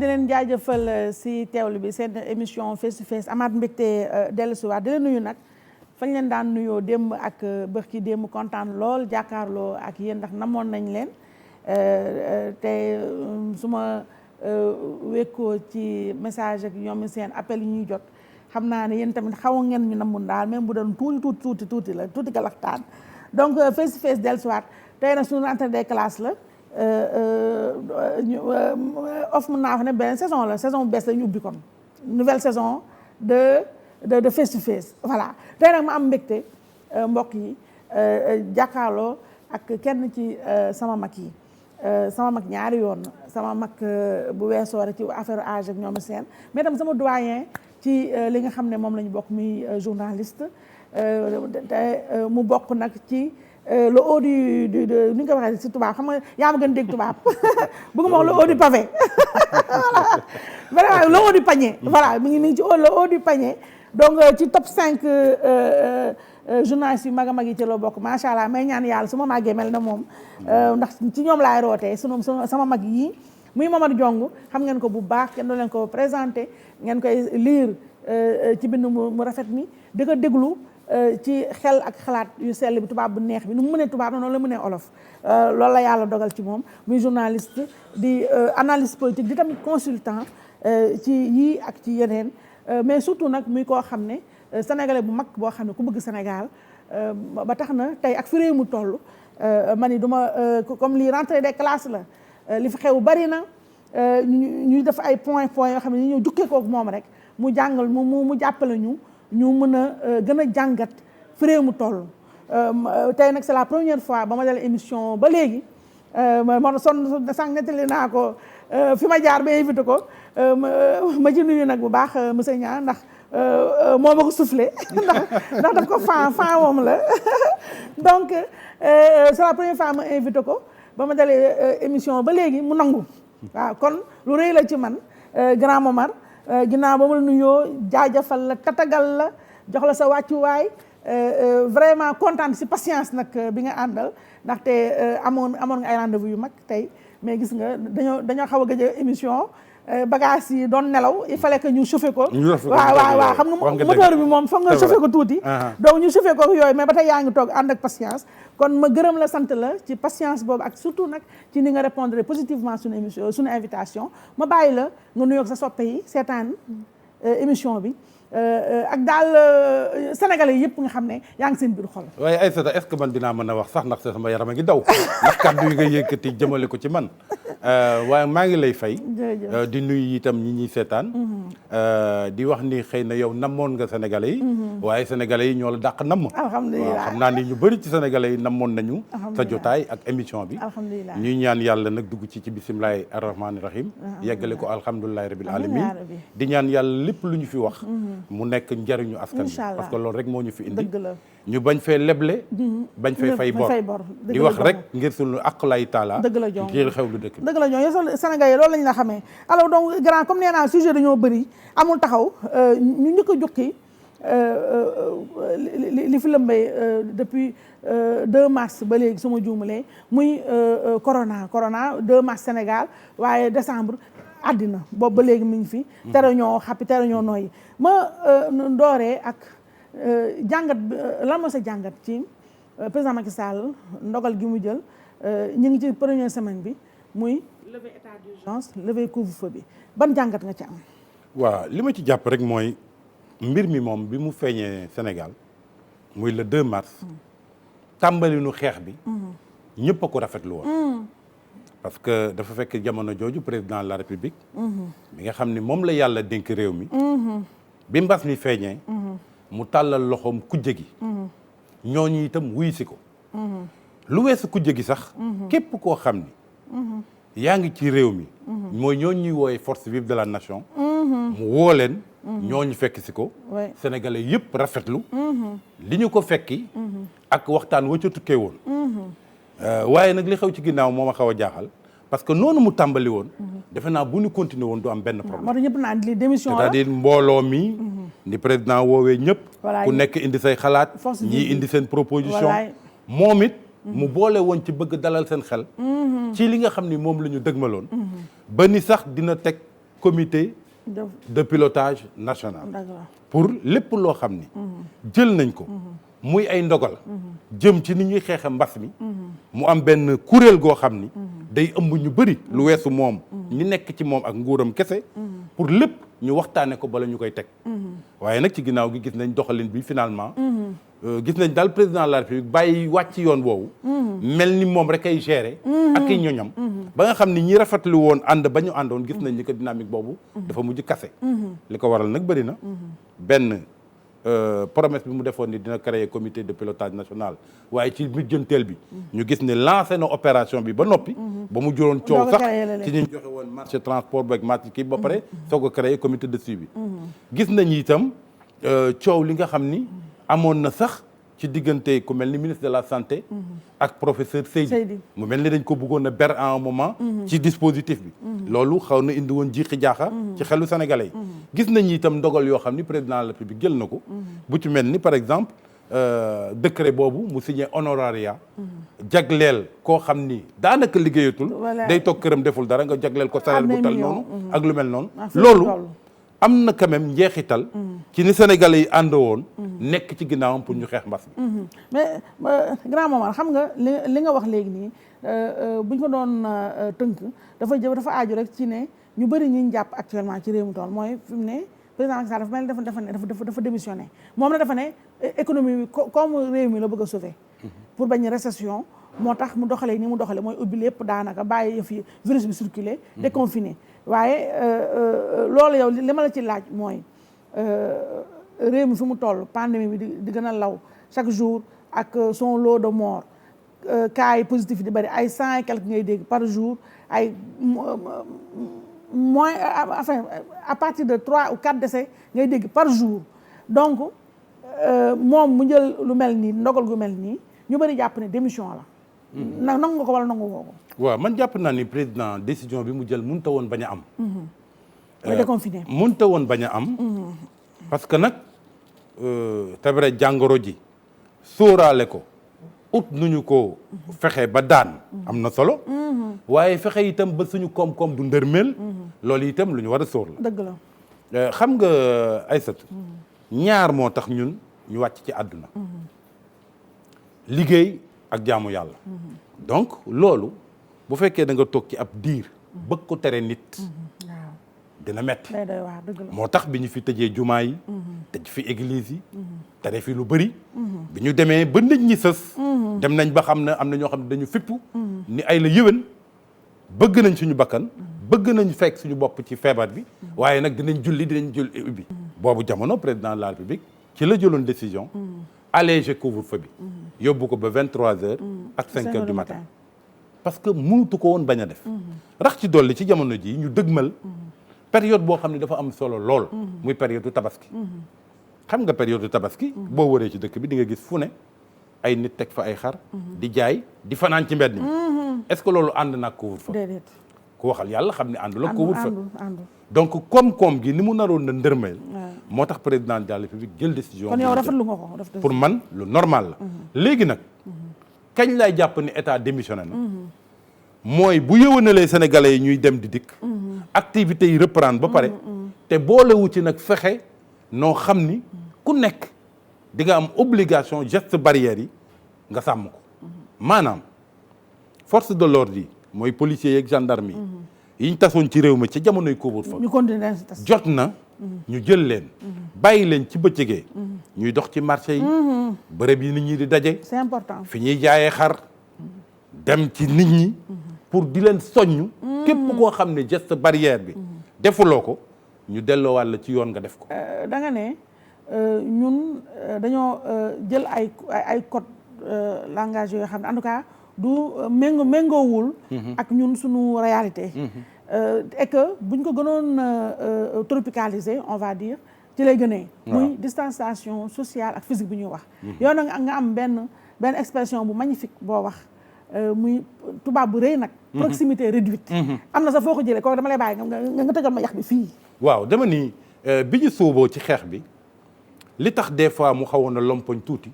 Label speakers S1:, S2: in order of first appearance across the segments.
S1: leen jaajëfal si teewlu bi seen émission face to face amaat mbégte dellusiwaat di leen nuyu nag fañ leen daan nuyoo démb ak bërki démb kontaan lool jàkkaarloo ak yéen ndax namoon nañ leen te su ma wékkoo ci message ak ñoom seen appel yi ñuy jot xam naa ne yéen tamit xaw ngeen ñu namun daal même bu doon tuuti la tuuti galaxtaan donc face to face dellusiwaat tey nag suñu rentrée des classes la off mën naa wax ne benn saison la saison bu bees la ñu ubbi comme nouvelle saison de face to face voilà tey nag ma am mbégte mbokk yi jàkkaarloo ak kenn ci sama mag yi sama mag ñaari yoon sama mag bu weesoo rek ci affaire âge ak ñoom seen mais tam sama doyen ci li nga xam ne moom la ñu bokk muy journaliste te mu bokk nag ci le haut du ni nga ko waxee si tubaab xam nga yaa ma gën dégg tubaab bëgguma wax le haut du pavé vraiment le haut du panier voilà mi ngi ci le haut du panier donc ci top 5 journalistes yu mag a mag yi ci loo bokk macha allah may ñaan yàlla su ma màggee mel na moom ndax ci ñoom laay rootee sama mag yi muy Mamadou Diong xam ngeen ko bu baax kenn doo leen ko présenté ngeen koy lire ci bind mu rafet mi di ko déglu ci xel ak xalaat yu sell bi tubaab bu neex bi nu mu mënee tubaab noonu la mënee olof loolu la yàlla dogal ci moom muy journaliste di analyste politique di tamit consultant ci yii ak ci yeneen mais surtout nag muy koo xam ne sénégalais bu mag boo xam ne ku bëgg Sénégal ba tax na tey ak fi réew mu toll ma ni duma comme lii rentrée des classes la li fi xew bari na ñu def ay point yoo xam ne ñu ñëw jukkee kook moom rek mu jàngal mu jàppale ñu mën a gën a jàngat fi réew mu toll tey nag c'est la première fois ba ma dalee émission ba léegi ma sonn sànq nettali naa ko fi ma jaar ba invité ko ma ci nuyu nag bu baax monsieur Niang ndax moo ma ko soufflé ndax daf ko fan moom la donc c'est la première fois ma invité ko ba ma dalee émission ba léegi mu nangu waaw kon lu rëy la ci man grand Momar ginnaaw ba ma la nuyoo jaajëfal la tatagal la jox la sa wàccuwaay vraiment kontaan si patience nag bi nga àndal ndaxte amoon nga ay rendez-vous yu mag tey mais gis nga dañoo xaw a gëj a émission bagage yi doon nelaw il fallait que ñu chauffé ko waaw xam nga moteur bi moom foog nga chauffé ko tuuti donc ñu chauffé ko yooyu mais ba tey yaa ngi toog ànd ak patience kon ma gërëm la sant la ci patience boobu ak surtout nag ci ni nga répondre positivement suñu émission suñu invitation ma bàyyi la nga nuyoog sa soppe yi seetaan émission bi ak daal sénégalais yëpp nga xam ne yaa ngi seen biir xol.
S2: waaye Aïssata est-ce que man dinaa mën a wax sax ndax sama yaram a ngi daw ndax kàddu yi nga yëkkati jëmale ko ci man waaye maa ngi lay fay. di nuyu itam ñi ñuy seetaan. di wax ni xëy na yow namoon nga sénégalais yi. waaye sénégalais yi ñoo la dàq namm.
S1: alhamdulilah
S2: waaw xam naa ni ñu bëri ci sénégalais yi namoon nañu. sa jotaay ak émission bi.
S1: alhamdulilah
S2: ñuy ñaan yàlla nag dugg ci bisimilahi arrahmaani rahim. yeggale ko alhamdulilahi rabil alamin di ñaan yàlla lépp lu ñu fi wax. mu nekk njariñu askan bi parce que loolu rek moo ñu fi indi ñu bañ fee leble bañ fee fay bor di wax rek ngir sunu aqlay taala
S1: dëgg la jong
S2: ngir xew lu dëkk bi
S1: dëgg la jong yow Sénégal yi loolu lañ la xamee alors donc grand comme nee naa sujet dañoo bëri amul taxaw ñu njëkk a jukki li fi lëmbee depuis 2 mars ba léegi suma juumalee muy corona 2 mars Sénégal waaye décembre àddina boobu ba léegi mu ngi fi tere ñoo xappi tere ñoo nooyi ma dooree ak jàngat lan moo sa jàngat ci président Macky Sall ndogal gi mu jël ñu ngi ci première semaine bi muy lever état d'urgence lever couvre-feu bi ban jàngat nga ci am
S2: waaw li ma ci jàpp rek mooy mbir mi moom bi mu feeñee Sénégal muy le 2 mars tàmbali nu xeex bi ñëpp a ko rafetlu woon parce que dafa fekk jamono jooju président de la république mi nga xam ni moom la yàlla dénk réew mi bi mbas mi feeñee mu tàllal loxoom kujje gi ñooñu itam wuy si ko lu weesu kujje gi sax képp koo xam ni yaa ngi ci réew mi mooy ñooñu ñuy wooye force vive de la nation mu woo leen ñooñu fekk si ko sénégalais yëpp rafetlu li ñu ko fekki ak waxtaan wa ca tukkee woon waaye nag li xew ci ginnaaw moo ma xaw a jaaxal parce que noonu mu tàmbali woon defe naa bu ñu continuer woon du am benn problème
S1: moo tax ñëpp naan li démission la
S2: c'est-à-dire mbooloo mi ni président woowee ñëpp ku nekk indi say xalaat ñii indi seen proposition moom it mu boole woon ci bëgg dalal seen xel ci li nga xam ni moom la ñu dëgmaloon ba ni sax dina teg comité de pilotage national
S1: d'accord.
S2: pour lépp loo xam ni jël nañ ko muy ay ndogal jëm ci ni ñuy xeexe mbas mi mu am benn kuréel goo xam ni day ëmb ñu bëri lu weesu moom ñi nekk ci moom ak nguuram kese pour lépp ñu waxtaane ko bala ñu koy teg waaye nag ci ginnaaw gi gis nañ doxalin bi finalement gis nañ daal président de la république bàyyi wàcc yoon woowu mel ni moom rek ay gérer ak i ñoñam ba nga xam ni ñi rafetlu woon ànd ba ñu àndoon gis nañ ni que dynamique boobu dafa mujj kase li ko waral nag bëri na benn promesse bi mu defoon ni dina créer comité de pilotage national waaye ci mujjanteel bi ñu gis ne lancé na opération bi ba noppi ba mu juróon coow sax ci ñu joxe woon marché transport beeg marché kii ba pare soog a créer comité de suivi gis nañ itam coow li nga xam ni amoon na sax ci diggante ku mel ni ministre de la santé ak professeur Seydi mu mel ni dañ ko bëggoon a ber à un moment ci dispositif bi loolu xaw na indi woon jiixi jaaxa ci xelu sénégalais yi gis nañ itam ndogal yoo xam ni président de la République jël na ko bu ci mel ni par exemple décret boobu mu signé honoraria jagleel koo xam ni daanaka liggéeyatul day toog këram deful dara nga jagleel ko salaire bu tal noonu ak lu mel noonu loolu am na quand même njeexital ci ni sénégalais yi ànd woon nekk ci ginnaawam pour ñu xeex mbas bi
S1: mais grand moment xam nga li nga wax léegi nii buñ ko doon tënk dafa aaju rek ci ne ñu bëri ñi ñu jàpp actuellement ci réew mi tool mooy fi mu ne président Macky Sall dafa mel dafa démissionné moom la dafa ne économie bi comme réew mi la bëgg a sauver pour bañ récession moo tax mu doxalee ni mu doxalee mooy ubbi lépp daanaka bàyyi yëf yi virus bi circulé déconfiné waaye loolu yow li ma la ci laaj mooy réew mi fi mu toll pandémie bi di gën a law chaque jour ak son lot de morts cas yi positif di bëri ay 100 et quelques ngay dégg par jour ay moins enfin à partir de 3 ou 4 décès ngay dégg par jour donc moom mu jël lu mel nii ndogal gu mel nii ñu bëri jàpp ne démission la nangu nga ko wala nangu woo ko
S2: waaw man jàpp naa ni président décision bi mu jël mënta woon bañ a am
S1: mooy déconfiné
S2: mënta woon bañ a am parce que nag te vrai jàngoro ji sóoraale ko ut nuñu ko fexe ba daan am na solo waaye fexe itam ba suñu koom-koom du ndërmeel loolu itam lu ñu war a sóor la
S1: dëgg la
S2: xam nga Aïssatou ñaar moo tax ñun ñu wàcc ci àdduna liggéey ak jaamu yàlla donc loolu bu fekkee da nga toog ci ab diir bëgg ko tere nit dina metti moo tax bi ñu fi tëjee jumaa yi tëj fi église yi tere fi lu bëri bi ñu demee ba nit ñi sës dem nañ ba xam ne am na ñoo xam ne dañu fippu ni ay la yëwén bëgg nañ suñu bakkan bëgg nañ fekk suñu bopp ci feebar bi waaye nag dinañ julli ubbi boobu jamono président de la République ci la jëloon décision alléger couvre-feu bi yóbbu ko ba 23h ak 5h du matin parce que mënutu ko woon bañ a def rax ci dolli ci jamono ji ñu dëgmal période boo xam ne dafa am solo lool muy période du tabaski xam nga période du tabaski boo wëree ci dëkk bi di nga gis fu ne ay nit teg fa ay xar di jaay di fanaan ci mbedd mi est-ce que loolu ànd nag couvre-feu
S1: déedéet
S2: ku waxal yàlla xam ne àndul ak couvre-feu donc koom-koom gi ni mu naroon na ndërmeel moo tax président de la République jël décision
S1: kon yow rafetlu nga ko
S2: pour man lu normal la léegi nag kañ lay jàpp ni état démissionné na mooy bu yëwanalee sénégalais yi ñuy dem di dikk activités yi reprendre ba pare te boolewu ci nag fexe noo xam ni ku nekk di nga am obligation geste barrière yi nga sàmm ko maanaam force de l'ordre yi mooy policiers yeeg gendarme yi ñu tasoon ci réew mi ci jamonoy couvre-feu
S1: ñu continuer tas
S2: jot na ñu jël leen bàyyi leen ci bëccëgee ñuy dox ci marché yi bërëb yi nit ñi di daje
S1: c'est important
S2: fi ñuy jaayee xar dem ci nit ñi pour di leen soññ képp koo xam ne geste barrière bi defuloo ko ñu delloowaat la ci yoon nga def ko
S1: da nga ne ñun dañoo jël ay code langage yoo xam ne en tout cas du méngoowul ak ñun suñu réalité et que buñ ko gënoon tropicaliser on va dire ci lay gënee muy distanciation sociale ak physique bi ñuy wax yow na nga am benn expression bu magnifique boo wax muy tubaab bu rëy nag proximité réduite am na sax foo ko jëlee kooku dama lay bàyyi nga tëgal ma yax bi fii
S2: waaw dama ni bi ñu sóoboo ci xeex bi li tax des fois mu xawoon a lompoñ tuuti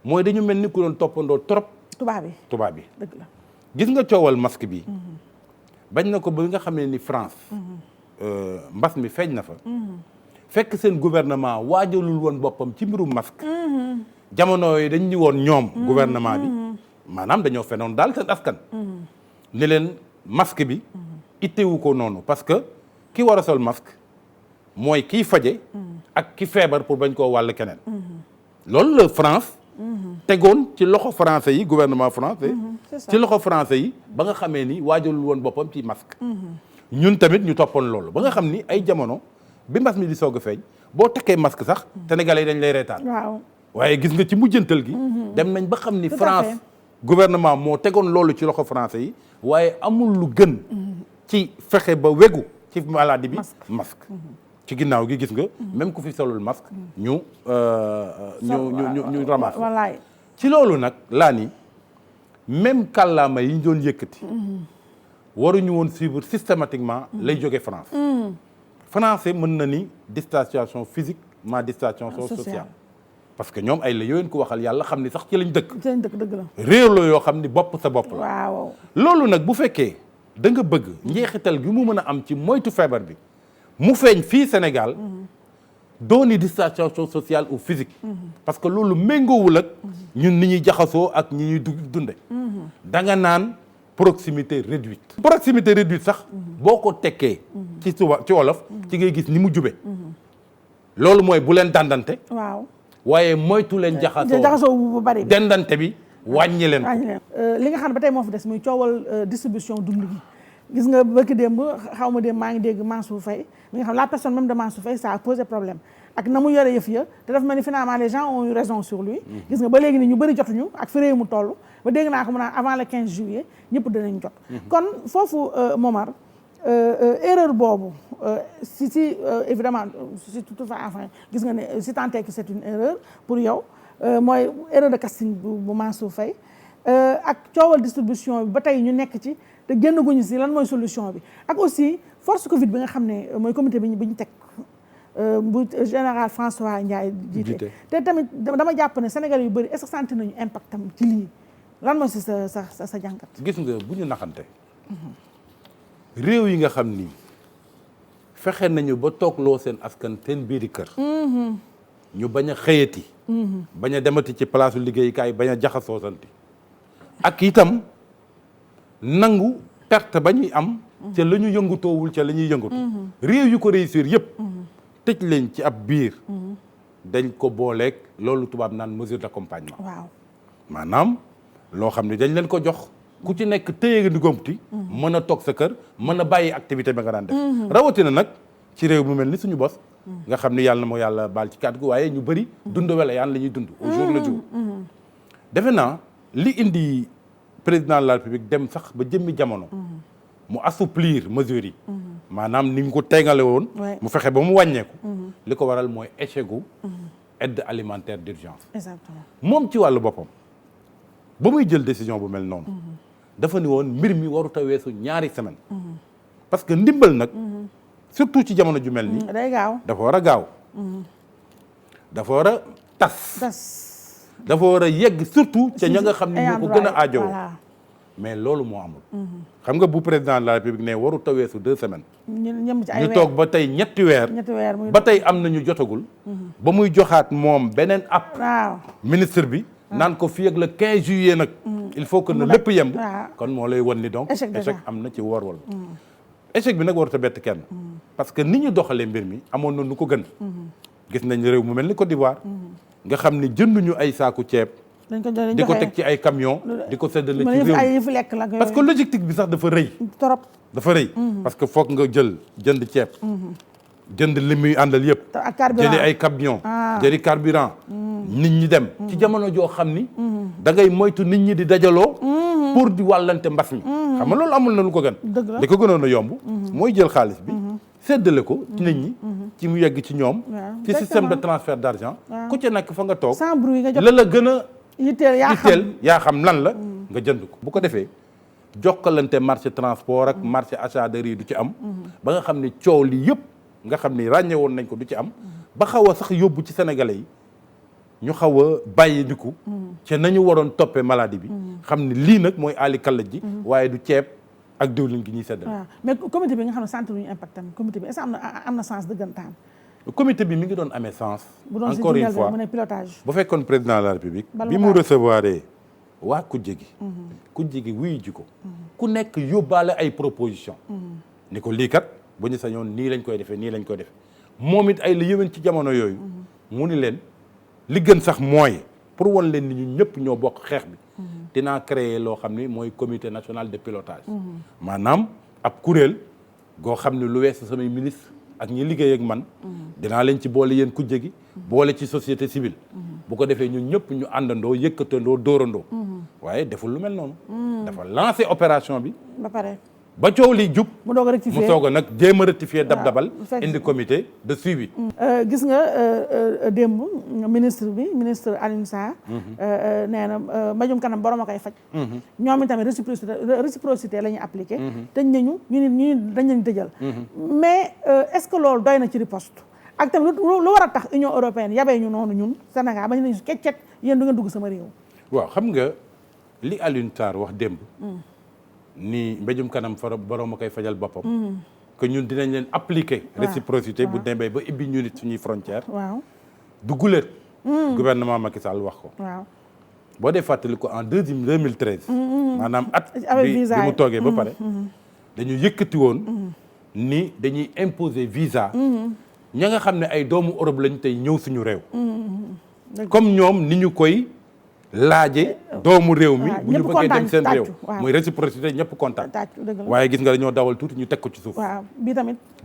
S2: mooy dañu mel ni ku doon toppandoo trop tubaab bi
S1: dëgg la
S2: gis nga coowal masque bi bañ na ko ba nga xam ne ni France mbas mi feeñ na fa. fekk seen gouvernement waajalul woon boppam ci mbirum masque. jamono yi dañ ñu woon ñoom. gouvernement bi maanaam dañoo fenoon daal seen askan. ne leen masque bi. itteewu ko noonu parce que ki war a sol masque mooy kiy faje ak ki feebar pour bañ koo wàll keneen. loolu la France. tegoon ci loxo français yi gouvernement français. ci loxo français yi ba nga xamee ni waajalul woon boppam ci masque. ñun tamit ñu toppoon loolu ba nga xam ni ay jamono bi mbas mi di soog a feeñ boo takkee masque sax sénégalais yi dañ lay reetaan. waaw waaye gis nga ci mujjantal gi. dem nañ ba xam ni France gouvernement moo tegoon loolu ci loxo français yi waaye amul lu gën. ci fexe ba wegu ci maladie bi masque. ci ginnaaw gi gis nga même ku fi solul masque ñu ramasse wallaay ci loolu nag laa ni même kàllaama yi ñu doon yëkkati waruñu woon suivre systématiquement lay jóge France français mën na ni distanciation physique ma distanciation sociale parce que ñoom ay la yoween ko waxal yàlla xam ni sax ci lañ dëkk dëgg la réew la yoo xam ni bopp sa bopp la waaw loolu nag bu fekkee da nga bëgg njeexital gi mu mën a am ci moytu feebar bi mu feeñ fii Sénégal dooni distanciation sociale ou physique parce que loolu méngoowul ak ñun ni ñuy jaxasoo ak ñi ñuy dunde da nga naan proximité réduite sax boo ko tekkee ci ci wolof ci ngay gis ni mu jube loolu mooy bu leen dandante waaw waaye moytu leen jaxasoo bu bari dendante bi wàññi leen li nga xam ne ba tey moo fi des muy coowal distribution dund gi gis nga bëkk démb xaw ma démb maa ngi dégg Mansour Faye mi nga xam la personne même de Mansour Faye ça a posé problème ak na mu yore yëf ya te dafa mel ni finalement les gens ont eu raison sur lui gis nga ba léegi ni ñu bëri jotuñu ak fi réew mu toll ba dégg naa ko mu naan avant le 15 juillet ñëpp dinañ jot kon foofu Momar erreur boobu si évidemment si toutefois enfin gis nga ne si tant est que c'est une erreur pour yow mooy erreur de casting bu Mansour Faye ak coowal distribution bi ba tey ñu nekk ci te génn guñu si lan mooy solution bi ak aussi force Covid bi nga xam ne mooy comité bi ñu teg bu général François Ndiaye jiite te tamit dama jàpp ne Sénégal yu bëri est-ce que sentir nañu impact am ci lii lan mooy si sa jàngat. gis nga bu ñu naxante réew yi nga xam ni fexe nañu ba toogloo seen askan seen biiri kër ñu bañ a xëyati bañ a demati ci place liggéeyukaay bañ a jaxasoo santi ak itam nangu perte ba ñuy am ca la ñu yëngutoowul ca la ñuy yëngatu réew yu ko réussir yëpp tëj leen ci ab biir dañ ko booleeg loolu tubaab naan mesure d'accompagnement waaw maanaam loo xam ne dañ leen ko jox ku ci nekk téye di gomti mën a toog sa kër mën a bàyyi activité ba nga daan def rawatina nag ci réew mu mel ni suñu bos nga xam ni yàlla na moo yàlla baal ci kàddu gi waaye ñu bëri dund wala yaan la ñuy dund au jour le jour defe naa li indi président de la République dem sax ba jëmmi jamono mu assouplir mesures yi maanaam ni ñu ko tegale woon mu fexe ba mu wàññeeku li ko waral mooy échec gu aide alimentaire d'urgence exactement moom ci wàllu boppam ba muy jël décision bu mel noonu dafa ni woon mbir mi warut a weesu ñaari semaine parce que ndimbal nag surtout ci jamono ju mel nii day gaaw dafa war a gaaw dafa war a tas dafa war a yegg surtout ca ña nga xam ne ñoo ko gën a aajowoo mais loolu moo amul xam nga bu président de la République ne warut a weesu 2 semaines ñu toog ba tey ñetti weer ba tey am na ñu jotagul ba muy joxaat moom beneen app ministre bi naan ko fii ak le 15 juillet nag il faut que na lépp yemb kon moo lay wan ni donc échec am na ci woor wala échec bi nag warut a bett kenn parce que ni ñu doxalee mbir mi amoon na nu ko gën gis nañ réew mu mel ni Côte d'Ivoire nga xam ni jënduñu ay saaku ceeb di ko teg ci ay camion di ko séddale ci réew parce que logistique bi sax dafa rëy trop dafa rëy parce que foog nga jënd ceeb jënd li muy àndal yëpp jëli ay camion jëli carburant nit ñi dem ci jamono joo xam ni da ngay moytu nit ñi di dajaloo pour di wàllante mbas mi xam nga loolu amul na lu ko gën li ko gënoon a yomb mooy jël xaalis bi séddale ko ci nit ñi ci mu yegg ci ñoom ci système de transfert d'argent ku ci nekk fa nga toog la la gën a yitteel yaa xam lan la nga jënd ko bu ko defee jokkalante marché transport ak marché achat de riz du ci am ba nga xam ne coow li yëpp nga xam ni ràññe woon nañ ko du ci am ba xaw a sax yóbbu ci sénégalais yi ñu xaw a bàyyi ndiku ci nañu waroon toppee maladie bi xam ni lii nag mooy aali kallaj ji waaye du ceeb ak diwlin gi ñuy seddal.
S1: waaw mais comité bi nga xam ne sentir ñu impact tamit comité bi est-ce que am na sens dëggantaan.
S2: comité bi mi ngi doon amee sens. encore une fois
S1: mu ne pilotage.
S2: bu fekkoon président de la république. bi mu recevoir waa kujje gi. kujje gi wuyu ji ko. ku nekk yóbbaale ay proposition ni ko lii kat bu ñu sañoon nii lañ koy defee nii lañ koy defee moom it ay la yëwén ci jamono yooyu. mu ni leen li gën sax mooy pour won leen ni ñu ñëpp ñoo bokk xeex bi. dinaa créer loo xam ni mooy comité national de pilotage. maanaam ab kuréel goo xam ne lu weesu samay ministre ak ñi liggéey ak man. dinaa leen ci boole yéen kujje gi. boole ci société civile. bu ko defee ñun ñëpp ñu àndandoo yëkkatandoo dóorandoo. waaye deful lu mel noonu. dafa lancé opération bi.
S1: ba pare.
S2: ba coow li jub
S1: mu doog a rectifier
S2: mu soog a nag jéem a rectifier dabal indi comité de suivi.
S1: gis nga démb ministre Alioune Sarr. nee na mbajum kanam borom a koy faj. ñoom itamit réciprocité la ñuy appliqué. tëj nañu ñu dañ leen tëjal. mais est-ce que loolu doy na ci riposte. ak tamit lu war a tax Union européenne yabee ñu noonu ñun Sénégal ba ñu ne keccet yéen du ngeen dugg sama réew.
S2: waaw xam nga li Alioune Sarr wax démb. ni mbéjum kanam fa borom a koy fajal boppam. que ñun dinañ leen appliquer. réciprocité bu demee ba ibbi ñu nit suñuy frontière.
S1: waaw
S2: du guléet. gouvernement Macky Sall wax ko.
S1: waaw
S2: boo dee fàttali ko en 2013. maanaam at bi mu toogee ba pare. dañu yëkkati woon. ni dañuy imposer visa. ña nga xam ne ay doomu Europe lañ tey ñëw suñu réew. comme ñoom ni ñu koy. laaje doomu réew mi bu ñu bëggee dem seen réew mooy réciprocité ñëpp kontaan waaye gis nga dañoo dawal tuuti ñu teg ko ci suuf.
S1: waaw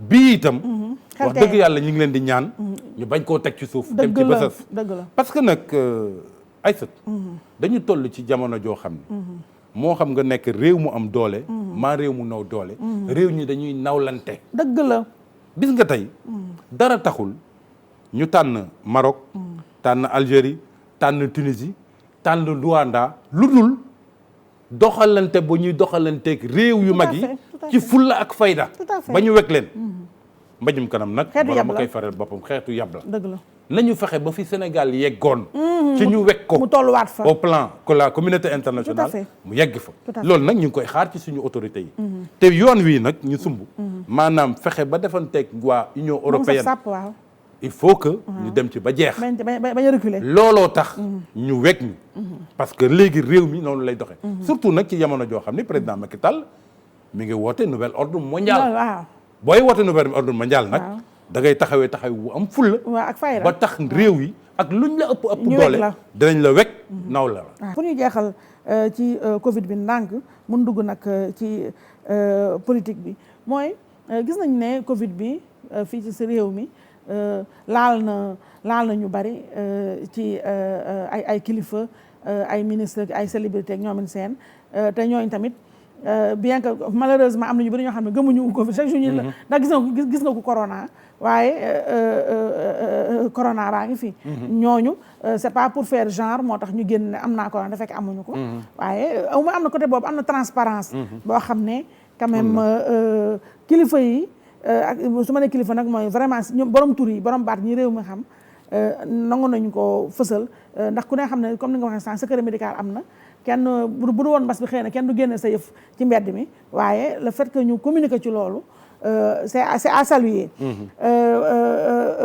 S2: bii itam wax dëgg yàlla ñu ngi leen di ñaan ñu bañ koo teg ci suuf dem ci bësës
S1: dëgg la
S2: parce que nag Aïssat dañu toll ci jamono joo xam ne moo xam nga nekk réew mu am doole maa réew mu naw doole réew ñi dañuy nawlante
S1: dëgg la
S2: gis nga tey dara taxul ñu tànn Maroc tànn Algérie tànn Tunisie tànn Luanda lu dul doxalante ba ñuy doxalanteeg réew yu mag yi ci fulla ak fayda ba ñu wekk leen mbajum kanam nag wala ma koy faral boppam xeetu yab la
S1: dëgg la
S2: nañu fexe ba fi Sénégal yeggoon ci ñu wekk ko
S1: mu tolluwaat fa
S2: au plan que la communauté internationale mu yegg fa loolu nag ñu ngi koy xaar ci suñu autorités yi te yoon wii nag ñu sumb maanaam fexe ba defanteeg waa Union européenne il faut que ñu dem ci ba jeex
S1: bañ a reculer
S2: looloo tax ñu wekk ñu parce que léegi réew mi noonu lay doxee surtout nag ci jamono joo xam ni président Macky Sall mi ngi woote nouvel ordre mondial
S1: waaw
S2: booy woote nouvel ordre mondial nag da ngay taxawee taxaw bu am fulla
S1: ak fayda
S2: ba tax réew yi ak luñ la ëpp doole dinañ la wekk naw la
S1: pour ñu jeexal ci Covid bi ndànk mun dugg nag ci politique bi mooy gis nañ ne Covid bi fii ci si réew mi laal na ñu bari ci ay kilifa ay ministre ay célébrité ak ñoomin seen te ñooñu tamit bien que malheureusement am na ñu bari ñoo xam ne gëmuñu Covid chaque jour ñu la ndax gis nga ko corona waaye corona baa ngi fi. ñooñu c'est pas pour faire genre moo tax ñu génn ne am naa corona da fekk amuñu ko. waaye am na côté boobu am na transparence boo xam ne quand même kilifa yi ak su ma nee kilifa nag mooy vraiment ñoom borom tur yi borom baat ñi réew mi xam nangu nañu ko fësal ndax ku ne xam ne comme ni nga waxee sànq secret médical am na kenn bu du woon mbas bi xëy na kenn du génne sa yëf ci mbedd mi waaye le fait que ñu communiquer ci loolu c'est à saluer.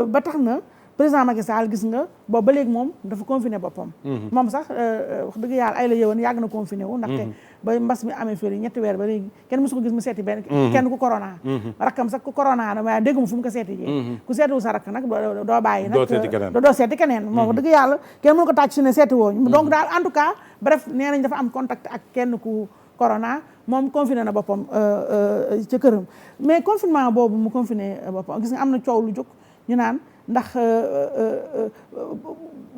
S1: ba tax na président Macky Sall gis nga boobu ba léegi moom dafa confiné boppam. moom sax wax dëgg yàlla ay la yëwoon yàgg na confiné wu. ndaxte ba mbas mi amee fii ñetti weer ba léegi kenn mësu ko gis mu seeti benn. kenn ku corona. rakkam sax ku corona na waaye dégg mu fu mu ko seeti jee. ku seetiwu sa rakk nag doo bàyyi nag. doo seeti keneen moom wax dëgg yàlla kenn mënu ko tàcc su ne seeti woo donc daal en tout cas bref nee nañ dafa am contact ak kenn ku corona moom confiné na boppam ca këram mais confinement boobu mu confiné boppam gis nga am na coow lu jóg ñu naan ndax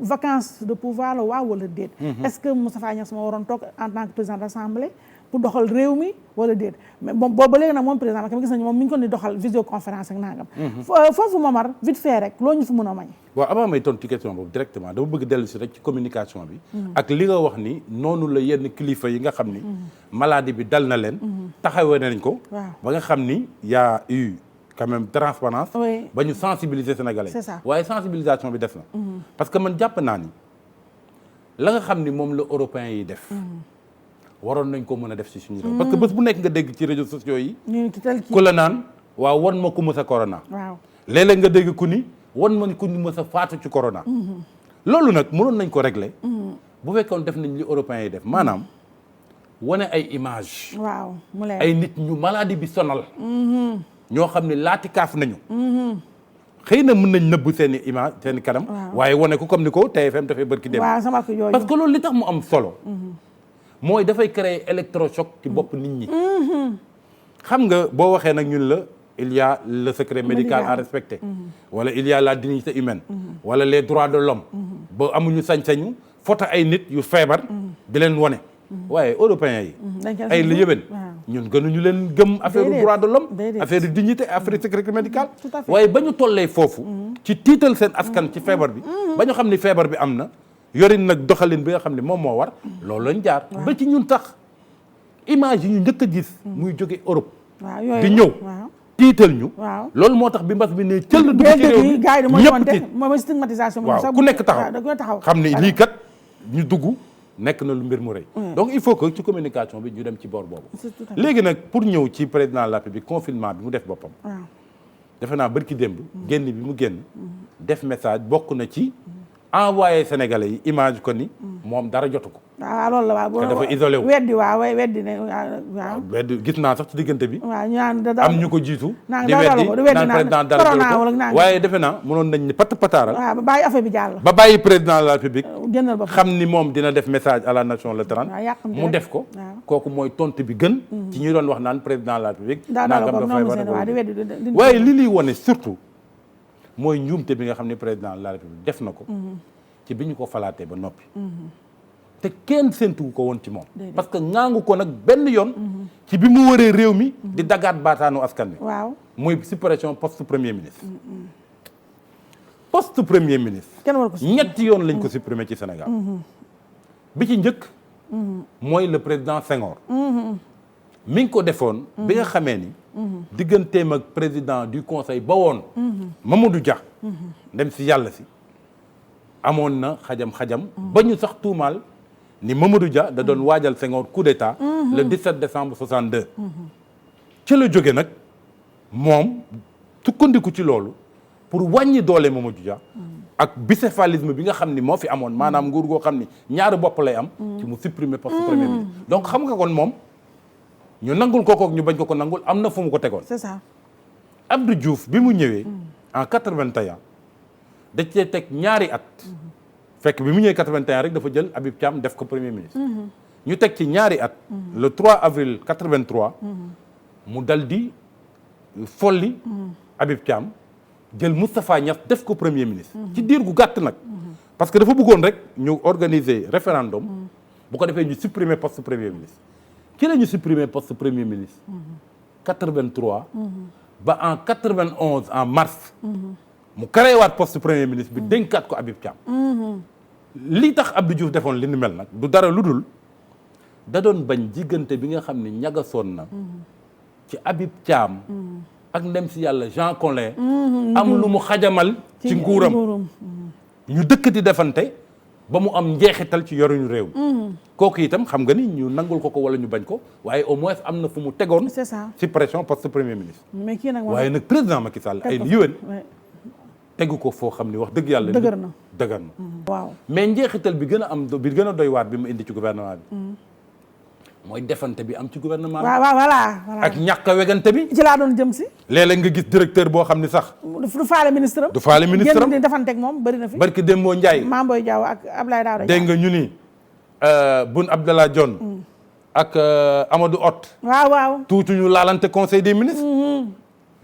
S1: vacances de pouvoir la waaw wala déet. est-ce que Moustapha Niasse moo waroon toog en tant que président de l'Assemblée pour doxal réew mi wala déet mais moom boobu ba léegi nag moom président Macky gis nañu moom mi ngi ko ni doxal visioconférence ak nangam. foofu Momar vite fait rek loo ñu fi mën a may.
S2: waaw avant may tontu ci question boobu directement dama bëgg dellu si rek ci communication bi. ak li nga wax ni noonu la yenn kilifa yi nga xam ni. maladie bi dal na leen. taxawee nañ ko. ba nga xam ni y a eu quand même transparence ba ñu sensibiliser Sénégalais.
S1: c'est ça
S2: waaye sensibilisation bi des na. parce que man jàpp naa ni la nga xam ni moom la européens yi def. waroon nañ ko mën a def ci suñu réew. parce que bés bu nekk nga dégg ci réseaux sociaux yi.
S1: ñu ci tel
S2: ku la naan waaw wan ma ku mës a corona.
S1: waaw
S2: léeg-léeg nga dégg ku ni wan ma ku ni mës a faatu ci corona. loolu nag mënoon nañ ko régler. bu fekkoon def nañ li européens yi def maanaam wane ay image
S1: waaw mu leer
S2: ay nit ñu maladie bi sonal. ñoo xam ne laati kaaf nañu. xëy na mën nañ nëbb seen i image seen i kanam. waaye wane ko comme ni ko TFM dafay bërki dem.
S1: waaw sama ko yooyu
S2: parce que loolu li tax mu am solo. mooy dafay créer électrochoc ci bopp nit ñi. xam nga boo waxee nag ñun la il y a le secret médical à respecter. wala il y a la dignité humaine. wala les droits de l'homme ba amuñu sañ-sañu photo ay nit yu feebar. di leen wane. waaye européens yi. ay la yëbën ñun gënuñu leen gëm affaire droit de l'homme affaire de dignité affaire secret médical. waaye ba ñu tollee foofu. ci tiital seen askan ci feebar bi. ba ñu xam ni feebar bi am na. yorin nag doxalin bi nga xam ne moom moo war. loolu lañ jaar. ba ci ñun tax image yi ñu njëkk a gis. muy jóge Europe. di ñëw. tiital ñu. loolu moo tax bi mbas bi ne cël dugg ci réew mi ñëpp tiit
S1: mooy stigmatisation.
S2: waaw ku nekk taxaw xam ni lii kat ñu dugg nekk na lu mbir mu rëy. donc il faut que ci communication bi ñu dem ci boor boobu. léegi nag pour ñëw ci président de la République confinement bi mu def boppam. defe naa bërki démb. génn bi mu génn. def message bokk na ci envoyé Sénégalais yi image ko ni moom dara jotu ko.
S1: waaw loolu la waaw
S2: dafa isolé wu
S1: weddi ne waaw.
S2: weddi gis naa sax ci diggante bi.
S1: waaw ñu naan
S2: am ñu ko jiitu. di weddi naan président dara jotu ko waaye defe naa mënoon nañ ni patt pataaral.
S1: waaw ba bàyyi affaire bi jàll.
S2: ba bàyyi président de la République.
S1: génnal ba
S2: xam ni moom dina def message à la nation le 30. mu def ko. kooku mooy tontu bi gën. ci ñuy doon wax naan président de la République. nangam dafay war a waaye li liy wane surtout mooy njuumte bi nga xam ne président de la République def na ko. ci bi ñu ko falaatee ba noppi. te kenn séntu ko woon ci moom. parce que ŋaangu ko nag benn yoon. ci bi mu waree réew mi. di dagaat baataanu askan wi.
S1: waaw
S2: muy suppression poste premier ministre. poste premier ministre.
S1: kenn war ko
S2: ñetti yoon lañ ko supprimer ci Sénégal. bi ci njëkk. mooy le président Senghor. mi ngi ko defoon. bi nga xamee ni. digganteem ak président du conseil ba woon. Mamadou Dia. dem si yàlla si. amoon na xajam-xajam. ba ñu sax tuumaal ni Mamadou Dia da doon waajal Senghor coup d'état le 17 décembre 62. ci la jóge nag moom sukkandiku ci loolu pour wàññi doole Mamadou Dia. ak bicéphalisme bi nga xam ni moo fi amoon maanaam nguur goo xam ni ñaari bopp lay am. ci mu supprimer poste premier ministre. donc xam nga kon moom ñu nangul ko ñu bañ ko nangul am na fu mu ko tegoon.
S1: c'est ça.
S2: Abdou Diouf bi mu ñëwee. en 81. da cee teg ñaari at. fekk bi mu ñëwee 81 rek dafa jël Habib Thiam def ko premier ministre. ñu teg ci ñaari at. le 3 avril 83. mu dal di folli Habib Thiam jël Moustapha Niasse def ko premier ministre. ci diir gu gàtt nag. parce que dafa bëggoon rek ñu organiser référendum. bu ko defee ñu supprimer poste premier ministre. ci la ñu supprimer poste premier ministre. 83. ba en 91 en mars. mu créé waat poste premier ministre bi dénkaat ko Habib Thiam. li tax Abdou Diouf defoon li ni mel nag du dara lu dul da doon bañ diggante bi nga xam ne ñagasoon na ci Habib Thiam ak ndem si yàlla Jean Collin am lu mu xajamal ci nguuram ñu dëkk di defante ba mu am njeexital ci yoruñu réew mi kooku itam xam nga ni ñu nangul ko wala ñu bañ ko waaye au moins am na fu mu tegoon
S1: c'est ça
S2: suppression poste premier ministre
S1: mais kii nag
S2: waaye nag président Macky Sall ay yéwén tegu ko foo xam ni wax dëgg yàlla dëgër na
S1: waaw
S2: mais njeexital bi gën a am bi gën a doy waar bi mu indi ci gouvernement bi mooy defante bi am ci gouvernement bi
S1: waaw voilà
S2: ak ñàkk a wegante bi
S1: ci laa doon jëm si
S2: léeg-léeg nga gis directeur boo xam ni sax
S1: du faale ministre am
S2: du faale ministre am
S1: génn di defante ak moom bëri na fi
S2: barki Dembo Ndiaye
S1: Mame Boye Diao ak Abdoulaye Daouda
S2: dégg nga ñu ni Boun Abdallah Dionne ak Amadou Hott
S1: waaw
S2: tuuti ñu laalante conseil des ministres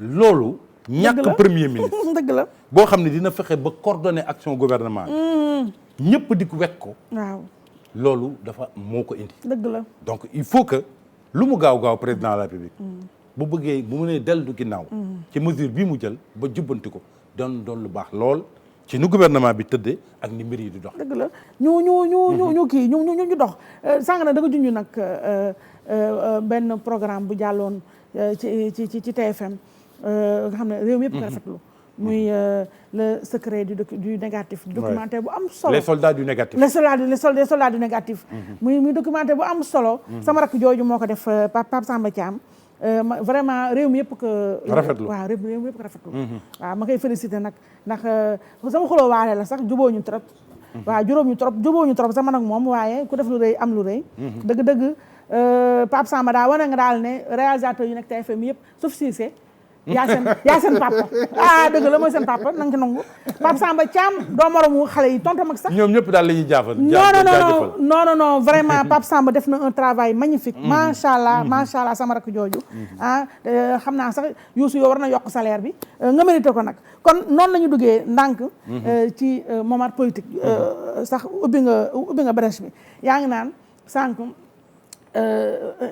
S2: loolu ñàkk premier ministre
S1: dëgg la
S2: boo xam ne dina fexe ba coordonner action gouvernement bi ñëpp di ko wekk ko
S1: waaw
S2: loolu dafa moo ko indi
S1: dëgg la
S2: donc il faut que lu mu gaaw président de la République bu bëggee bu mu nee dellu ginnaaw ci mesure bii mu jël ba jubbanti ko doon lu baax lool ci nu gouvernement bi tëddee ak ni mbir yi di dox
S1: dëgg la ñu kii ñu dox sànq na da nga junj nag benn programme bu jàlloon ci TFM nga xam ne réew mi yëpp ko rafetlu muy le secret du négatif. documentaire bu am solo
S2: les soldats du négatif.
S1: les soldats du négatif. muy documentaire bu am solo. sama rakk jooju moo ko def Pape Samba Thiam. vraiment réew mi yëpp ko
S2: rafetlu
S1: waaw réew mi yëpp ko rafetlu. waaw ma koy félicité nag ndax sama xuloo waale la sax jubóo ñu trop. waaw jubóo ñu trop sama nag moom waaye ku def lu rëy am lu rëy. dëgg-dëgg Pape Samba daa wane nga daal ne réalisateur yi nekk TFM yëpp sauf Cissé. yaa seen papa dëgg la mooy seen papa na nga ko nangu Pape Samba Thiam doo moromu xale yi tontam ak sax.
S2: ñoom ñëpp daal la ñuy jaafal.
S1: non vraiment Pape Samba def na un travail magnifique. macha allah sama rakk jooju. xam naa sax Youssou yow war na yokk salaire bi nga mérité ko nag kon noonu la ñu duggee ndànk. ci moment politique. sax ubbi nga brèche bi yaa ngi naan sànq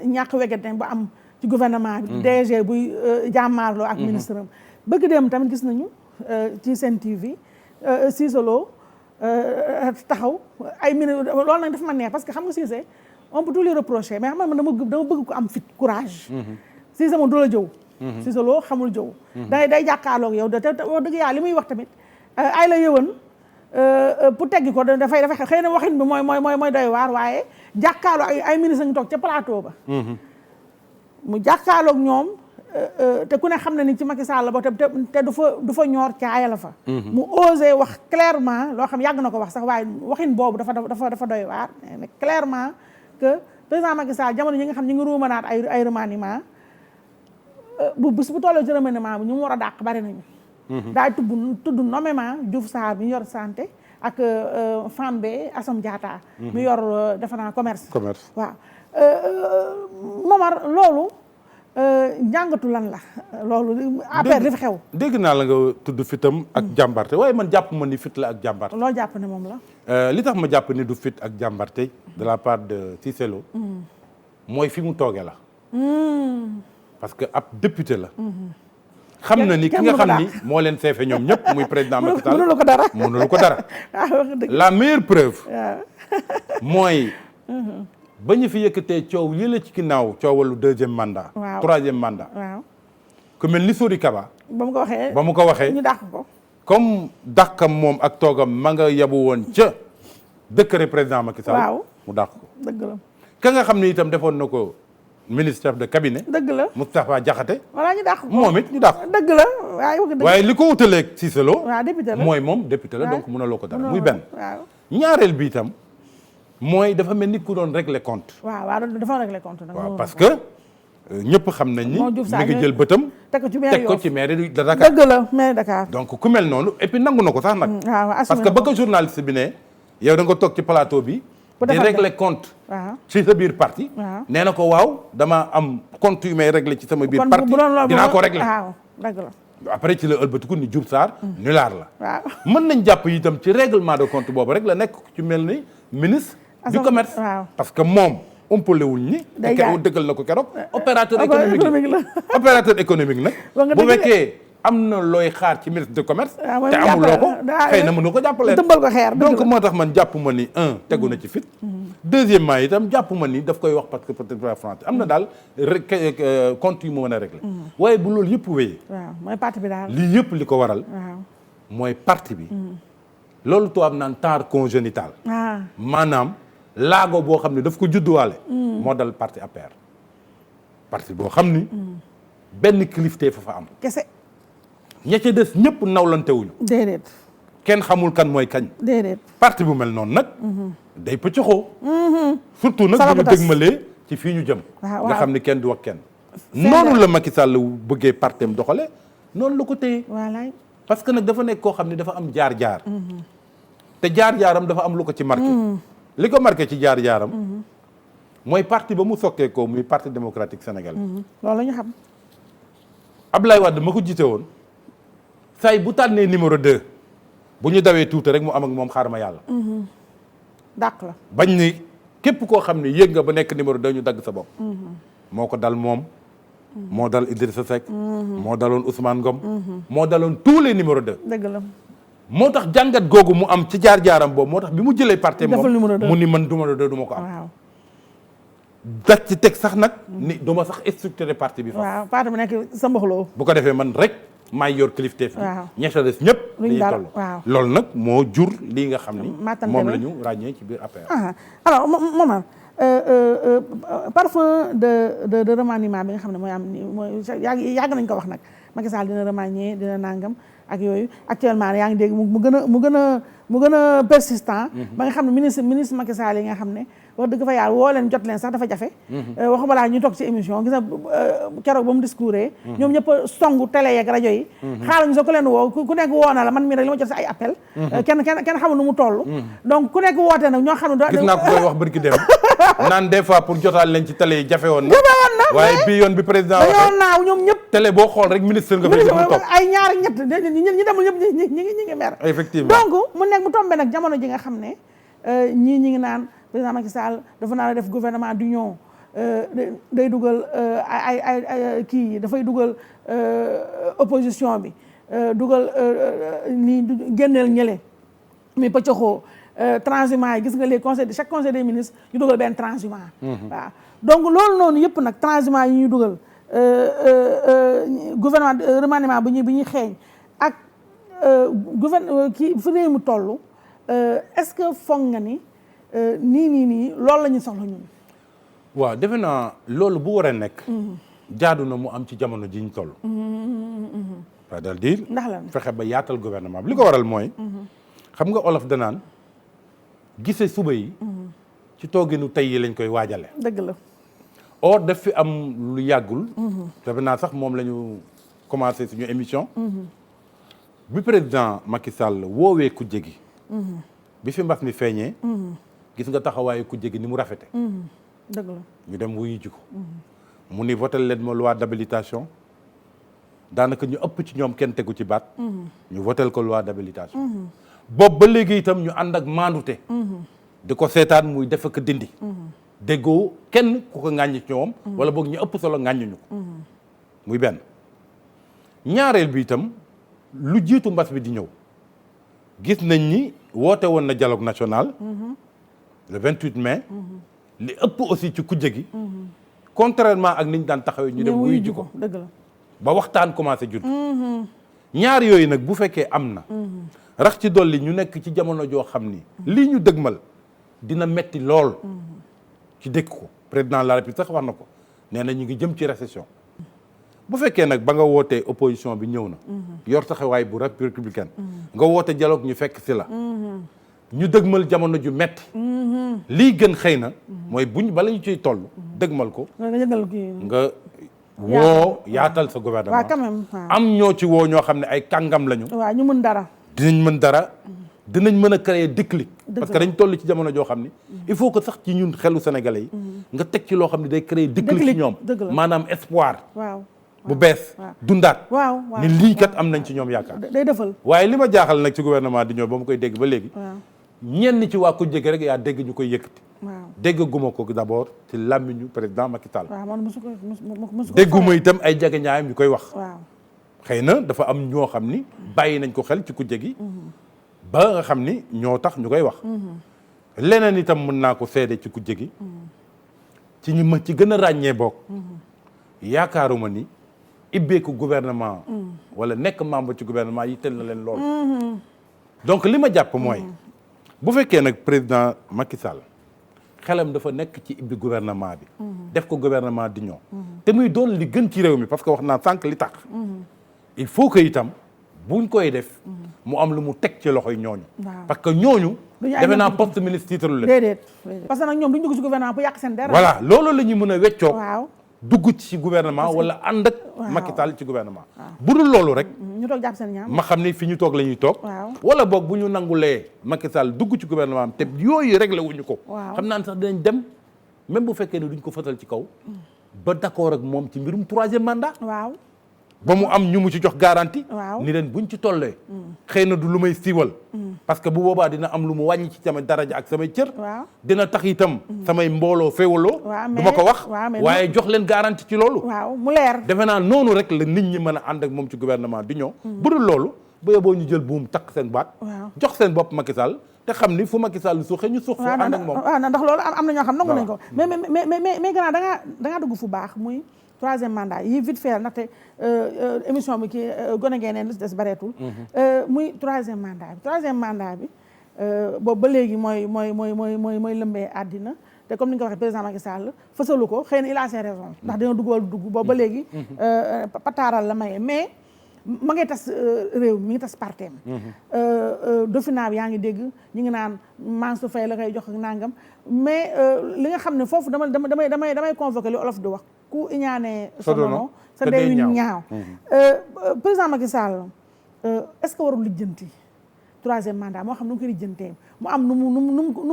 S1: ñàkk wegete ba am. ci gouvernement bi DG buy jàmmaarloo ak ministre am bëgg dem tamit gis nañu ci Sen TV Cissé Lo taxaw ay ministre loolu nag dafa ma neex parce que xam nga Cissé on peut tout lui reprocher mais xam nga dama bëgg ko am fit courage Cissé moom du la jëw Cissé Lo xamul jëw day jàkkaarloog yow te wax dëgg yàlla li muy wax tamit ay la yëwan pour teggi ko dafay xëy na waxin bi mooy doy waar waaye jàkkaarloo ay ministre ñu toog ca plateau ba mu jàkkaarloog ñoom te ku ne xam na ni ci Macky Sall la ba te du fa ñoor caaya la fa. mu osé wax clairement loo xam yàgg na ko wax sax waaye waxin boobu dafa doy waar mais clairement que président Macky Sall jamono yi nga xam ñu ngi ruumanaat ay remaniement bu tolloo ci remaniement bi ñu mu war a dàq bari nañu. daay tudd nommément Diouf Sarr mi yor santé ak Fambe Assome Diatta. mi yor defe naa commerce. waaw. Momar loolu njàngatu lan la loolu affaire li fi xew.
S2: dégg naa la nga tudd fitam ak jàmbarte waaye man jàpp ma ni fit la ak jàmbarte.
S1: loo jàpp ne moom la.
S2: li tax ma jàpp ni du fit ak jàmbarte de la part de Cissé Lo mooy fi mu tooge la. parce que ab député la. xam na ni ki nga xam ni moo leen seefe ñoom ñëpp muy président Macky Sall mënulu ko dara la meilleure preuve mooy. ba ñu fi yëkkatee coow lii la ci ginnaaw coowalu deuxième mandat.
S1: waaw
S2: troisième mandat.
S1: waaw
S2: ku mel ni Sori Kaba.
S1: ba mu ko waxee
S2: ñu
S1: dàq ko.
S2: comme dàqam moom ak toogam ma nga yabu woon ca décret président Macky Sall.
S1: waaw
S2: mu dàq ko.
S1: dëgg la.
S2: ka nga xam ne itam defoon na ko ministre chef de cabinet.
S1: dëgg la
S2: Moustapha Diakhaté.
S1: voilà ñu dàq ko
S2: moom it ñu dàq ko.
S1: dëgg la
S2: waaye li ko wutaleeg Cissé Lo.
S1: waaw député la
S2: mooy moom député la donc mënaloo ko dara muy benn.
S1: waaw
S2: ñaareel bi itam. mooy dafa mel ni ku doon régler compte.
S1: waaw dafa régler compte nag.
S2: waaw parce que ñëpp xam nañ ni. mi ngi jël bëtam.
S1: teg ko ci maire
S2: de Dakar.
S1: dëgg la maire Dakar.
S2: donc ku mel noonu et puis nangu na ko sax nag. parce que ba ko journaliste bi ne. yow da nga toog ci plateau bi. di régler compte. ci sa biir parti. nee na ko waaw dama am compte yu may régler ci sama biir parti. dinaa ko régler
S1: waaw dëgg la.
S2: après ci la ëlbatiku ni Diouf Sarr. nulaar la.
S1: waaw
S2: mën nañ jàpp itam ci règlement de compte boobu rek la nekk ci mel ni ministre. du commerce parce que moom umpalewuñ ni dëggal na ko keroog opérateur économique la opérateur économique nag bu fekkee am na looy xaar ci ministre de commerce te amuloo ko xëy na mënu ko jàppaleen
S1: tëmbal ko xeer
S2: donc moo tax man jàpp ma ni tegu na ci fit deuxièmement itam jàpp ma ni daf koy wax parce que peut-être France am na daal compte yu mu mën a régler waaye bu loolu yëpp wéyee
S1: mooy parti bi daal
S2: lii yëpp li ko waral mooy parti bi loolu tubaab naan tare congénital maanaam laago boo xam ne daf ko judduwaale moo dal parti APR parti boo xam ni benn kilifte fa am
S1: kese
S2: ña ca des ñëpp nawlantewuñu
S1: déedéet
S2: kenn xamul kan mooy kañ
S1: déedéet
S2: parti bu mel noonu nag day pëccëxoo surtout nag bu ñu dégmalee ci fii ñu jëm nga xam ni kenn du wax kenn noonu la Macky Sall bëggee partem doxale noonu la ko téye parce que nag dafa nekk koo xam ne dafa am jaar-jaar te jaar-jaaram dafa am lu ko ci marqué li ko marqué ci jaar-jaaram mooy parti ba mu sokkee ko muy parti démocratique sénégalais
S1: loolu la ñu xam
S2: Abdoulaye Wade ma ko jiite woon say bu tànnee numéro 2 bu ñu dawee tuuti rek mu am ak moom xaar ma yàlla
S1: dàq la
S2: bañ ni képp koo xam ne yëg nga ba nekk numéro 2 ñu dagg sa bopp moo ko dal moom moo dal Idrissa Seck moo daloon Ousmane Ngom moo daloon tous les numéro 2
S1: dëgg la
S2: moo tax jàngat googu mu am ci jaar-jaaram boobu moo tax bi mu jëlee parti moom mu ni man numéro 2 du ma ko am dak ci teg sax nag ni du ma sax structuré parti bi fa
S1: waaw parti bi nekk sa mboxloo
S2: bu ko defee man rek maay yor kilifteef gi.
S1: waaw
S2: ñetta des ñëpp. dañuy
S1: dara
S2: toll
S1: waaw.
S2: loolu nag moo jur lii nga xam ni.
S1: Matam
S2: moom
S1: Kébé.
S2: la ñu ràññee ci biir APR.
S1: alors Momar parfum de remaniement bi nga xam ne mooy am ni mooy yàgg nañ ko wax nag Macky Sall dina remanier dina nangam ak yooyu actuellement yaa ngi dégg mu gën a persistant. ba nga xam ne ministre Macky Sall yi nga xam ne wax dëgg fa yàlla woo leen jot leen sax dafa jafe. waxuma laa ñu toog ci émission gis na keroog ba mu discours. ñoom ñëpp songu télé yeeg rajo yi. xaaral ñu sax ku leen woo ku nekk woo na la man mii rek li ma jot si ay appel. kenn xamul nu mu toll. donc ku nekk woote nag ñoo xam ne.
S2: gis naa ko koy wax barki dem naan des fois pour jotaal leen ci télé yi jafe woon na. waaye bii yoon bi président waxee
S1: dañoo naaw ñoom ñëpp.
S2: télé boo xool rek ministre nga fay mu toog
S1: ay ñaar ak ñett ñi demul ñëpp ñi ngi mer.
S2: effectivement
S1: donc mu nekk mu tombé nag jamono ji nga xam ne ñii ñi ngi naan président Macky Sall dafa naa def gouvernement d'union day dugal ay kii dafay dugal opposition bi dugal nii génneel ñële mi pëccaxoo transhumant yi gis nga les conseils chaque conseil des ministres ñu dugal benn transhumant. waaw donc loolu noonu yëpp nag transhumant yi ñuy dugal gouvernement remaniement bi ñuy xeeñ ak gouvernement kii fi réew mu toll est-ce que foog nga ni nii loolu la ñu soxla ñun.
S2: waaw defe naa loolu bu war a nekk. jaadu na mu am ci jamono ji ñu toll. c'est-à-dire
S1: ndax lan
S2: fexe ba yaatal gouvernement bi li ko waral mooy. xam nga olof danaan gise suba yi. ci tooginu tey yi lañ koy waajale.
S1: dëgg la.
S2: or daf fi am lu yàggul. defe naa sax moom la ñu commencé suñu émission. bi président Macky Sall woowee kujje gi. bi fi mbas mi feeñee. gis nga taxawaayu kujje gi ni mu rafete
S1: dëgg la
S2: ñu dem wuyu ji ko. mu ni voté leen ma loi d'habilitation daanaka ñu ëpp ci ñoom kenn tegu ci baat. ñu votel ko loi d'habilitation. boobu ba léegi itam ñu ànd ak maandute. di ko seetaan muy def ak dindi. déggoo kenn ku ko ŋàññi ci ñoom. wala boog ñu ëpp solo ŋàññuñu ko. muy benn ñaareel bi itam lu jiitu mbas bi di ñëw gis nañ ni woote woon na dialogue national. le 28 mai. li ëpp aussi ci kujje gi. contrairement ak niñ daan taxawee ñu dem wuyu ji ko.
S1: dëgg la
S2: ba waxtaan commencé judd. ñaar yooyu nag bu fekkee am na. rax ci dolli ñu nekk ci jamono joo xam ni. lii ñu dëgmal dina metti lool. ci dëkk ko président de la République sax wax na ko nee na ñu ngi jëm ci récession. bu fekkee nag ba nga wootee opposition bi ñëw na. yor taxawaay bu républicaine. nga woote dialogue ñu fekk si la. ñu dëgmal jamono ju metti lii gën xëy na mooy bala ñu ciy toll dëgmal ko nga woo yaatal sa gouvernement.
S1: waaw quand même
S2: am ñoo ci woo ñoo xam ne ay kàngam lañu.
S1: waaw ñu mën dara.
S2: dinañ mën dara dinañ mën a créer déclic. parce que dañ toll ci jamono joo xam ni il faut que sax ci ñun xelu sénégalais yi. nga teg ci loo xam ne day créer déclic ci ñoom. maanaam espoir.
S1: waaw
S2: bu bees. dundaat.
S1: waaw
S2: ni lii kat am nañ ci ñoom yaakaar.
S1: day defal
S2: waaye li ma jaaxal nag ci gouvernement di ñëw ba mu koy dégg ba léegi. ñenn ci waa ku jege rek yaa dégg ñu koy yëkkati. dégg guma ko d'abord ci làmmiñu président Macky Sall.
S1: waaw man mosu ko
S2: dégguma itam ay jege ñaayam yu koy wax.
S1: waaw
S2: xëy na dafa am ñoo xam ni bàyyi nañ ko xel ci ku jegi. ba nga xam ni ñoo tax ñu koy wax. leneen itam mën naa ko seede ci ku jegi. ci ñi ma ci gën a ràññee bokk. yaakaaruma ni ibbeeku gouvernement. wala nekk membre ci gouvernement yi tel na leen lool. donc li ma jàpp mooy. bu fekkee nag président Macky Sall xelam dafa nekk ci ibbi gouvernement bi. def ko gouvernement d'union. te muy doon li gën ci réew mi parce que wax naa sànq li tax. il faut que itam buñ koy def. mu am lu mu teg ci loxoy ñooñu. parce que ñooñu. defe naa poste ministre titre leen.
S1: déedéet parce que nag ñoom duñ dugg ci gouvernement pour yàq seen dara.
S2: voilà loolu la ñu mën a weccoo.
S1: waaw
S2: dugg ci gouvernement wala ànd ak. Macky Sall ci gouvernement. bu dul loolu rek.
S1: ñu toog jàpp seen ñaam.
S2: ma xam ni fi ñu toog la ñuy toog. wala boog bu ñu nangulee Macky Sall dugg ci gouvernement am te yooyu réglé wuñu ko. xam naa ne sax dinañ dem même bu fekkee ne duñ ko fëtal ci kaw. ba d'accord ak moom ci mbirum 3e mandat.
S1: waaw
S2: ba mu am ñu mu ci jox garantie.
S1: waaw
S2: ni leen buñ ci tollee. xëy na du lu may siiwal. parce que bu boobaa dina am lu mu wàññi ci sama daraja ak samay cër. dina tax itam samay mbooloo féewaloo. du ma ko wax. waaye jox leen garantie ci loolu.
S1: waaw mu leer.
S2: defe naa noonu rek la nit ñi mën a ànd ak moom ci gouvernement d'union. bu dul loolu ba yóbboo ñu jël buum takk seen baat. jox seen bopp Macky Sall te xam ni fu Macky Sall suuxee ñu suux foo ànd ak moom.
S1: waaw ndax loolu am na ñoo xam nangu nañ ko. mais gannaaw da ngaa dugg fu baax muy troisième mandat yi vite fait ndaxte émission bi kii gone ngeen neen li des bareetul muy troisième mandat bi boobu ba léegi mooy lëmbee àddina te comme ni nga ko waxee président Macky Sall fësalu ko xëy na il a ses raisons ndax dina dugg wala dugg boobu ba léegi pataaral la maye mais ma ngay tas réew mi ngi tas parteem Dauphinat bi yaa ngi dégg ñu ngi naan Mansour Faye la koy jox ak nangam mais li nga xam ne foofu damay convoqué li olof di wax ku iñaane sa dono sa day ñaaw président Macky Sall est-ce que warul lijjanti troisième mandat moo xam nu mu ko lijjantee mu am nu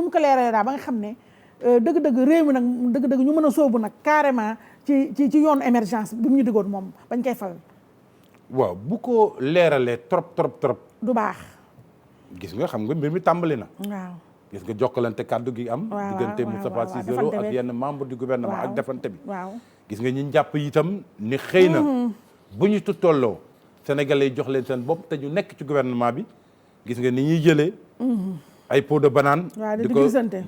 S1: mu ko leeralee daal ba nga xam ne dëgg-dëgg réew mi nag dëgg-dëgg ñu mën a sóobu nag carrément ci yoonu émergence bi mu ñu diggoon moom bañ koy fal.
S2: waaw bu ko leeralee trop.
S1: du baax.
S2: gis nga xam nga mbir mi tàmbali na.
S1: waaw
S2: gis nga jokkalante kàddu gi am. diggante Moustapha Cissé Lo ak yenn membre du gouvernement ak defante bi.
S1: waaw
S2: gis nga ñi jàpp itam ni xëy na. bu ñu tolloo Sénégalais yi jox leen seen bopp te ñu nekk ci gouvernement bi gis nga ni ñuy jëlee. ay pot de banane.
S1: waaw
S2: di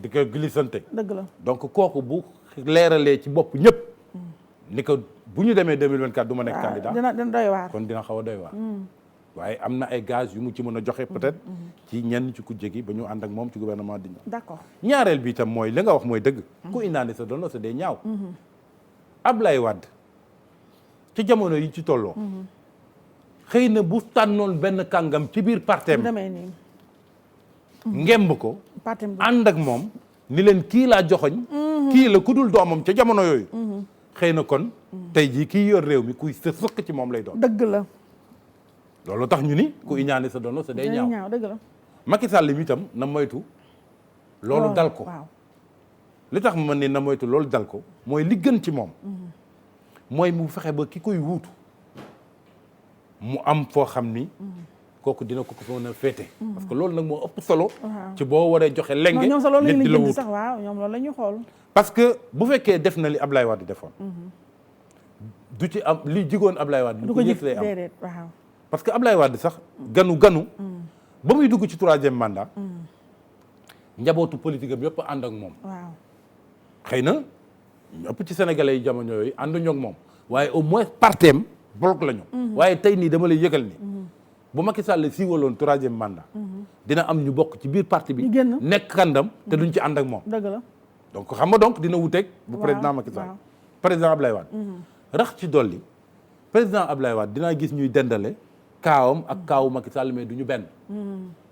S2: ko glissante.
S1: dëgg la
S2: donc kooku bu leeralee ci bopp ñëpp. ni ko bu ñu demee 2024 du ma nekk candidat.
S1: dina doy waar.
S2: kon dina xaw a doy waar. waaye am na ay gaz yu mu ci mën a joxe peut-être. ci ñenn ci kujje gi ba ñu ànd ak moom ci gouvernement di ñëw.
S1: d'accord
S2: ñaareel bi itam mooy li nga wax mooy dëgg. ku indaane sa dono sa dee ñaaw. Ablaye Wade ci jamono yi ci tolloo. xëy na bu tànnoon benn kàngam ci biir parteem. ngemb ko ànd ak moom ni leen kii laa joxoñ kii la ku dul doomam ca jamono yooyu xëy na kon tey jii kii yor réew mi kuy sëkk ci moom lay doon
S1: dëgg la
S2: loolu tax ñu ni ku iñaane sa dono sa day ñaaw
S1: dëgg la
S2: Macky Sall mi itam na moytu loolu dal ko li tax ma ni na moytu loolu dal ko mooy li gën ci moom mooy mu fexe ba ki koy wuutu mu am foo xam ni kooku dina ko mën a féete. parce que loolu nag moo ëpp solo. ci boo waree joxe lenge.
S1: ñoom sax loolu
S2: nit di la wut
S1: sax waaw ñoom loolu la ñuy xool.
S2: parce que bu fekkee def na li Ablaye Wade defoon. du ci am li jigoon Ablaye Wade.
S1: du ko jig déedéet waaw.
S2: parce que Ablaye Wade sax ganu. ba muy dugg ci troisième mandat. njabootu politique am yëpp ànd ak moom.
S1: waaw
S2: xëy na ñu ëpp ci sénégalais yi jamono yooyu ànduñu ak moom waaye au moins parteem bloc la ñu. waaye tey nii dama lay yëgal ni. bu Macky Sall siiwaloon troisième mandat. dina am ñu bokk ci biir parti bi. nekk kàndam te duñ ci ànd ak moom.
S1: dëgg la
S2: donc xam nga donc dina wuteeg. bu président Macky Sall. président Ablaye Wade. rax ci dolli président Ablaye Wade dinaa gis ñuy dendale kaawam ak kaawu Macky Sall mais du ñu benn.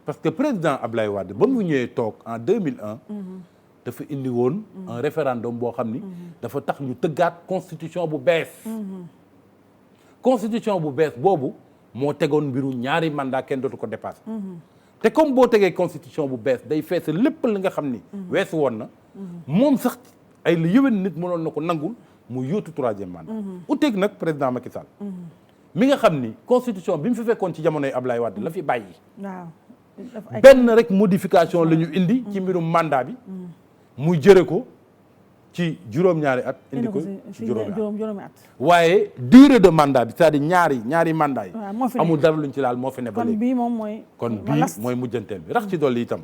S2: parce que président Ablaye Wade ba mu ñëwee toog en 2001. dafa indi woon un référendum boo xam ni. dafa tax ñu tëggaat constitution bu bees. constitution bu bees boobu. moo tegoon mbiru ñaari mandat kenn dootu ko dépassé. te comme boo tegee constitution bu bees day fees lépp li nga xam ni. weesu woon na. moom sax ay la yëwen nit mënoon na ko nangul mu yóotu troisième mandat. uteeg nag président Macky Sall. mi nga xam ni constitution bi mu fi fekkoon ci jamonoy Ablaye Wade la fi bàyyi.
S1: waaw
S2: benn rek modification la ñu indi. ci mbirum mandat bi. muy jëre ko ci juróom-ñaari at. indi ko ci juróomi at. waaye durée de mandat bi c'est-à-dire ñaari mandat yi. amul dara luñ ci laal moo fi ne ba léegi.
S1: kon bii moom mooy.
S2: kon bii mooy mujjanteel bi rax ci dolli itam.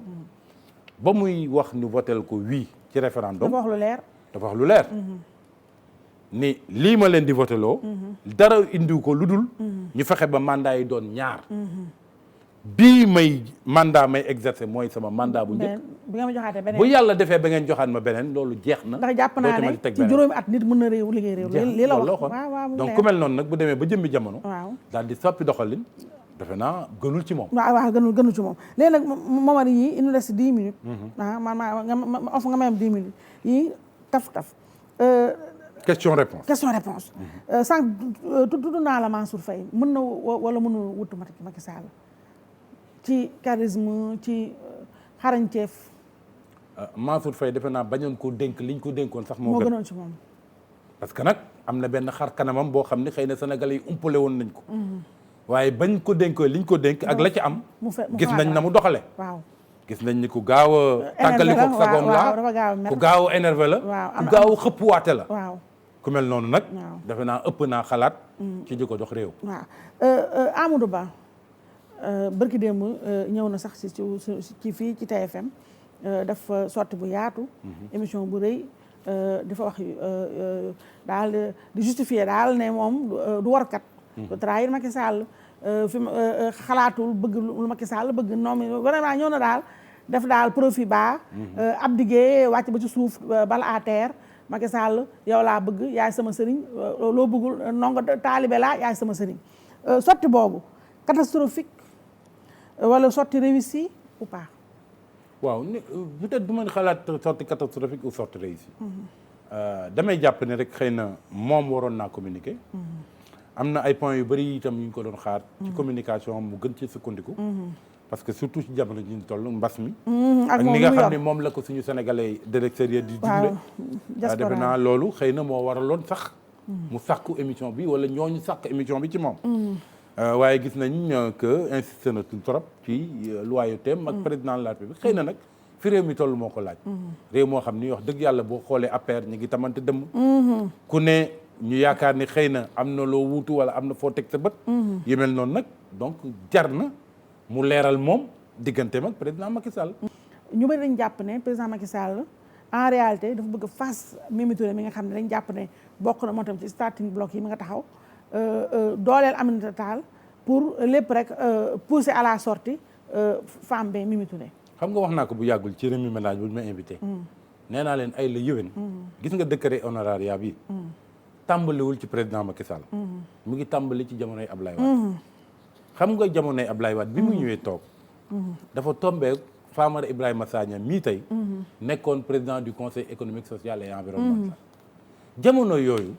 S2: ba muy wax ñu votel ko oui ci référendum.
S1: dafa wax lu leer.
S2: dafa wax lu leer. ni lii ma leen di voteloo. dara indiw ko lu dul. ñu fexe ba mandat yi doon ñaar. bii may mandat may exercer mooy sama mandat bu njëkk.
S1: bi nga ma joxaatee beneen
S2: bu yàlla defee ba ngeen joxaat ma beneen loolu jeex na.
S1: ndax jàpp naa ne ci juróomi at nit mën na réew liggéey réew. lii la wax waaw
S2: donc ku mel noonu nag bu demee ba jëmmi jamono.
S1: waaw
S2: daal di soppi doxalin. defe naa gënul ci moom.
S1: waaw gënul ci moom léegi nag Momar yi il nous reste 10 minutes. nga may am 10 minutes yii taf.
S2: question réponse
S1: sànq tudd naa la Mansour Faye mën na wala mënul wutu Macky Sall ci charisme ci xarañteef.
S2: Mansour Faye defe naa bañoon koo dénk liñ ko dénkoon sax moo
S1: gënoon ci moom.
S2: parce que nag am na benn xar kanamam boo xam ne xëy na Sénégalais yi umpale woon nañ ko. waaye bañ ko dénkoo liñ ko dénk ak la ci am. gis nañ na mu doxale
S1: waaw
S2: gis nañ ni ku gaaw a tàggali ko sagoom la ku gaaw a énervé la ku gaaw a xëppuwaate la.
S1: waaw
S2: ku mel noonu nag. defe naa ëpp naa xalaat. ci di ko jox réew.
S1: waaw Amadou Ba. bërki démb ñëw na sax ci fii ci TFM def sortie bu yaatu. émission bu rëy di fa wax daal di justifier daal ne moom du warkat. du trahir Macky Sall fi xalaatul bëgg lu Macky Sall bëgg noonu vraiment ñëw na daal def daal profit bas. abdiqué wàcc ba ci suuf bal à terre. Macky Sall yow laa bëgg yaay sama sëriñ loo bëggul ndongo taalibe laa yaay sama sëriñ sotti boobu catastrophique wala sorti réussi ou pas.
S2: waaw peut-être du ma xalaat sorti catastrophique ou sorti réussi. damay jàpp ne rek xëy na moom waroon naa communiquer. am na ay points yu bëri itam yu ñu ko doon xaar. ci communication mu gën ci sukkandiku. parce que surtout ci jamono ji ñu toll mbas mi. ak ni nga xam ne moom la ko suñu sénégalais de l'extérieur di dundee. defe naa loolu xëy na moo waraloon sax. mu sàkku émission bi wala ñooñu sàkk émission bi ci moom. waaye gis nañ que insisté na trop ci loyauté ak président de la République xëy na nag fi réew mi toll moo ko laaj. réew moo xam ni wax dëgg yàlla boo xoolee APR ñu ngi tamante dëmm. ku ne ñu yaakaar ni xëy na am na loo wuutu wala am na foo teg sa bët. yu mel noonu nag donc jar na mu leeral moom digganteem ak président Macky Sall.
S1: ñu bëri dañ jàpp ne président Macky Sall en réalité dafa bëgg face Mimi Touré mi nga xam ne dañ jàpp ne bokk na moo tam ci starting block yi mi nga taxaw. dooleel Aminata Tall pour lépp rek pousser à la sortie femme bi Mimi Touré.
S2: xam nga wax naa ko bu yàggul ci remise ménage bu ñu ma invité. nee naa leen ay la yëwén. gis nga décret honoraria bi. tàmbaliwul ci président Macky Sall. mu ngi tàmbali ci jamonoy Ablaye Wade. xam nga jamonoy Ablaye Wade bi mu ñëwee toog. dafa tombé Famara Ibrahima Sagna mii tey. nekkoon président du conseil économique social et environnemental. jamono yooyu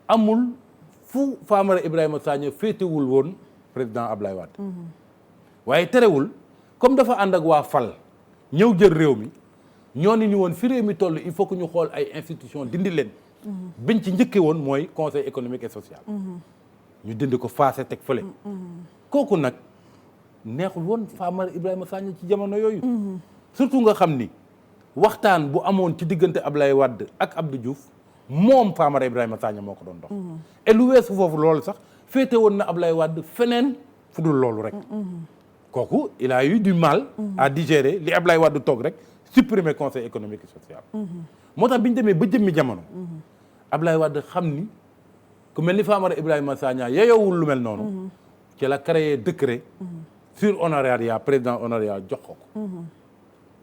S2: amul. fu Famara Ibrahima Sagna féetewul woon président Ablaye Wade. waaye terewul comme dafa ànd ak waa fal ñëw jël réew mi ñoo ni ñu woon fi réew mi toll il faut que ñu xool ay institutions dindi leen. biñ ci njëkkee woon mooy conseil économique et social. ñu dindi ko faase teg fële. kooku nag neexul woon Famara Ibrahima Sagna ci jamono yooyu. surtout nga xam ni waxtaan bu amoon ci diggante Ablaye Wade ak Abdou Diouf. moom Famara Ibrahima Sagna moo ko doon dox. et lu weesu foofu loolu sax féete woon na Ablaye Wade feneen fu dul loolu rek. kooku il a eu du mal. à digérer li Ablaye Wade toog rek supprimer conseil économique et social. moo tax bi ñu demee ba jëmmi jamono. Ablaye Wade xam ni ku mel ni Famara Ibrahima Sagna yeyowul lu mel noonu. ci la créé décret. sur honoraria président honoraria jox ko ko.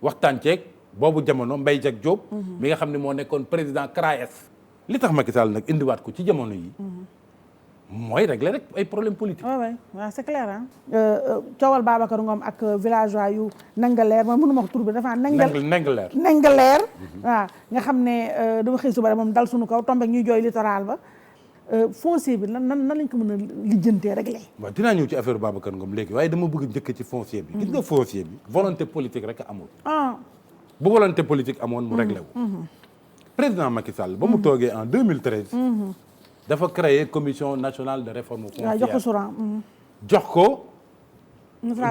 S2: waxtaan ceeg boobu jamono Mbaye Jacques Diop. mi nga xam ne moo nekkoon président CRAES. li tax Macky Sall nag indiwaat ko ci jamono yi mooy régler rek ay problème politique.
S1: waaw c'est clair ah. coowal Babacar Ngom ak villageois yu Nangaleer ma mënuma ko tur bi dafa Nangaleer waaw nga xam ne dama xëy suba moom dal suñu kaw tombé ñuy jooy littoral ba foncier bi nan lañ ko mën a lijjantee régler.
S2: waaw dinaa ñëw ci affaire Babacar Ngom léegi waaye dama bëgg njëkk ci foncier bi. gis nga foncier bi volonté politique rek amul. bu volonté politique amoon mu réglé wu. président Macky Sall ba mu toogee en 2013. dafa créer commission nationale de réforme foncière.
S1: jox ko Souran.
S2: jox ko.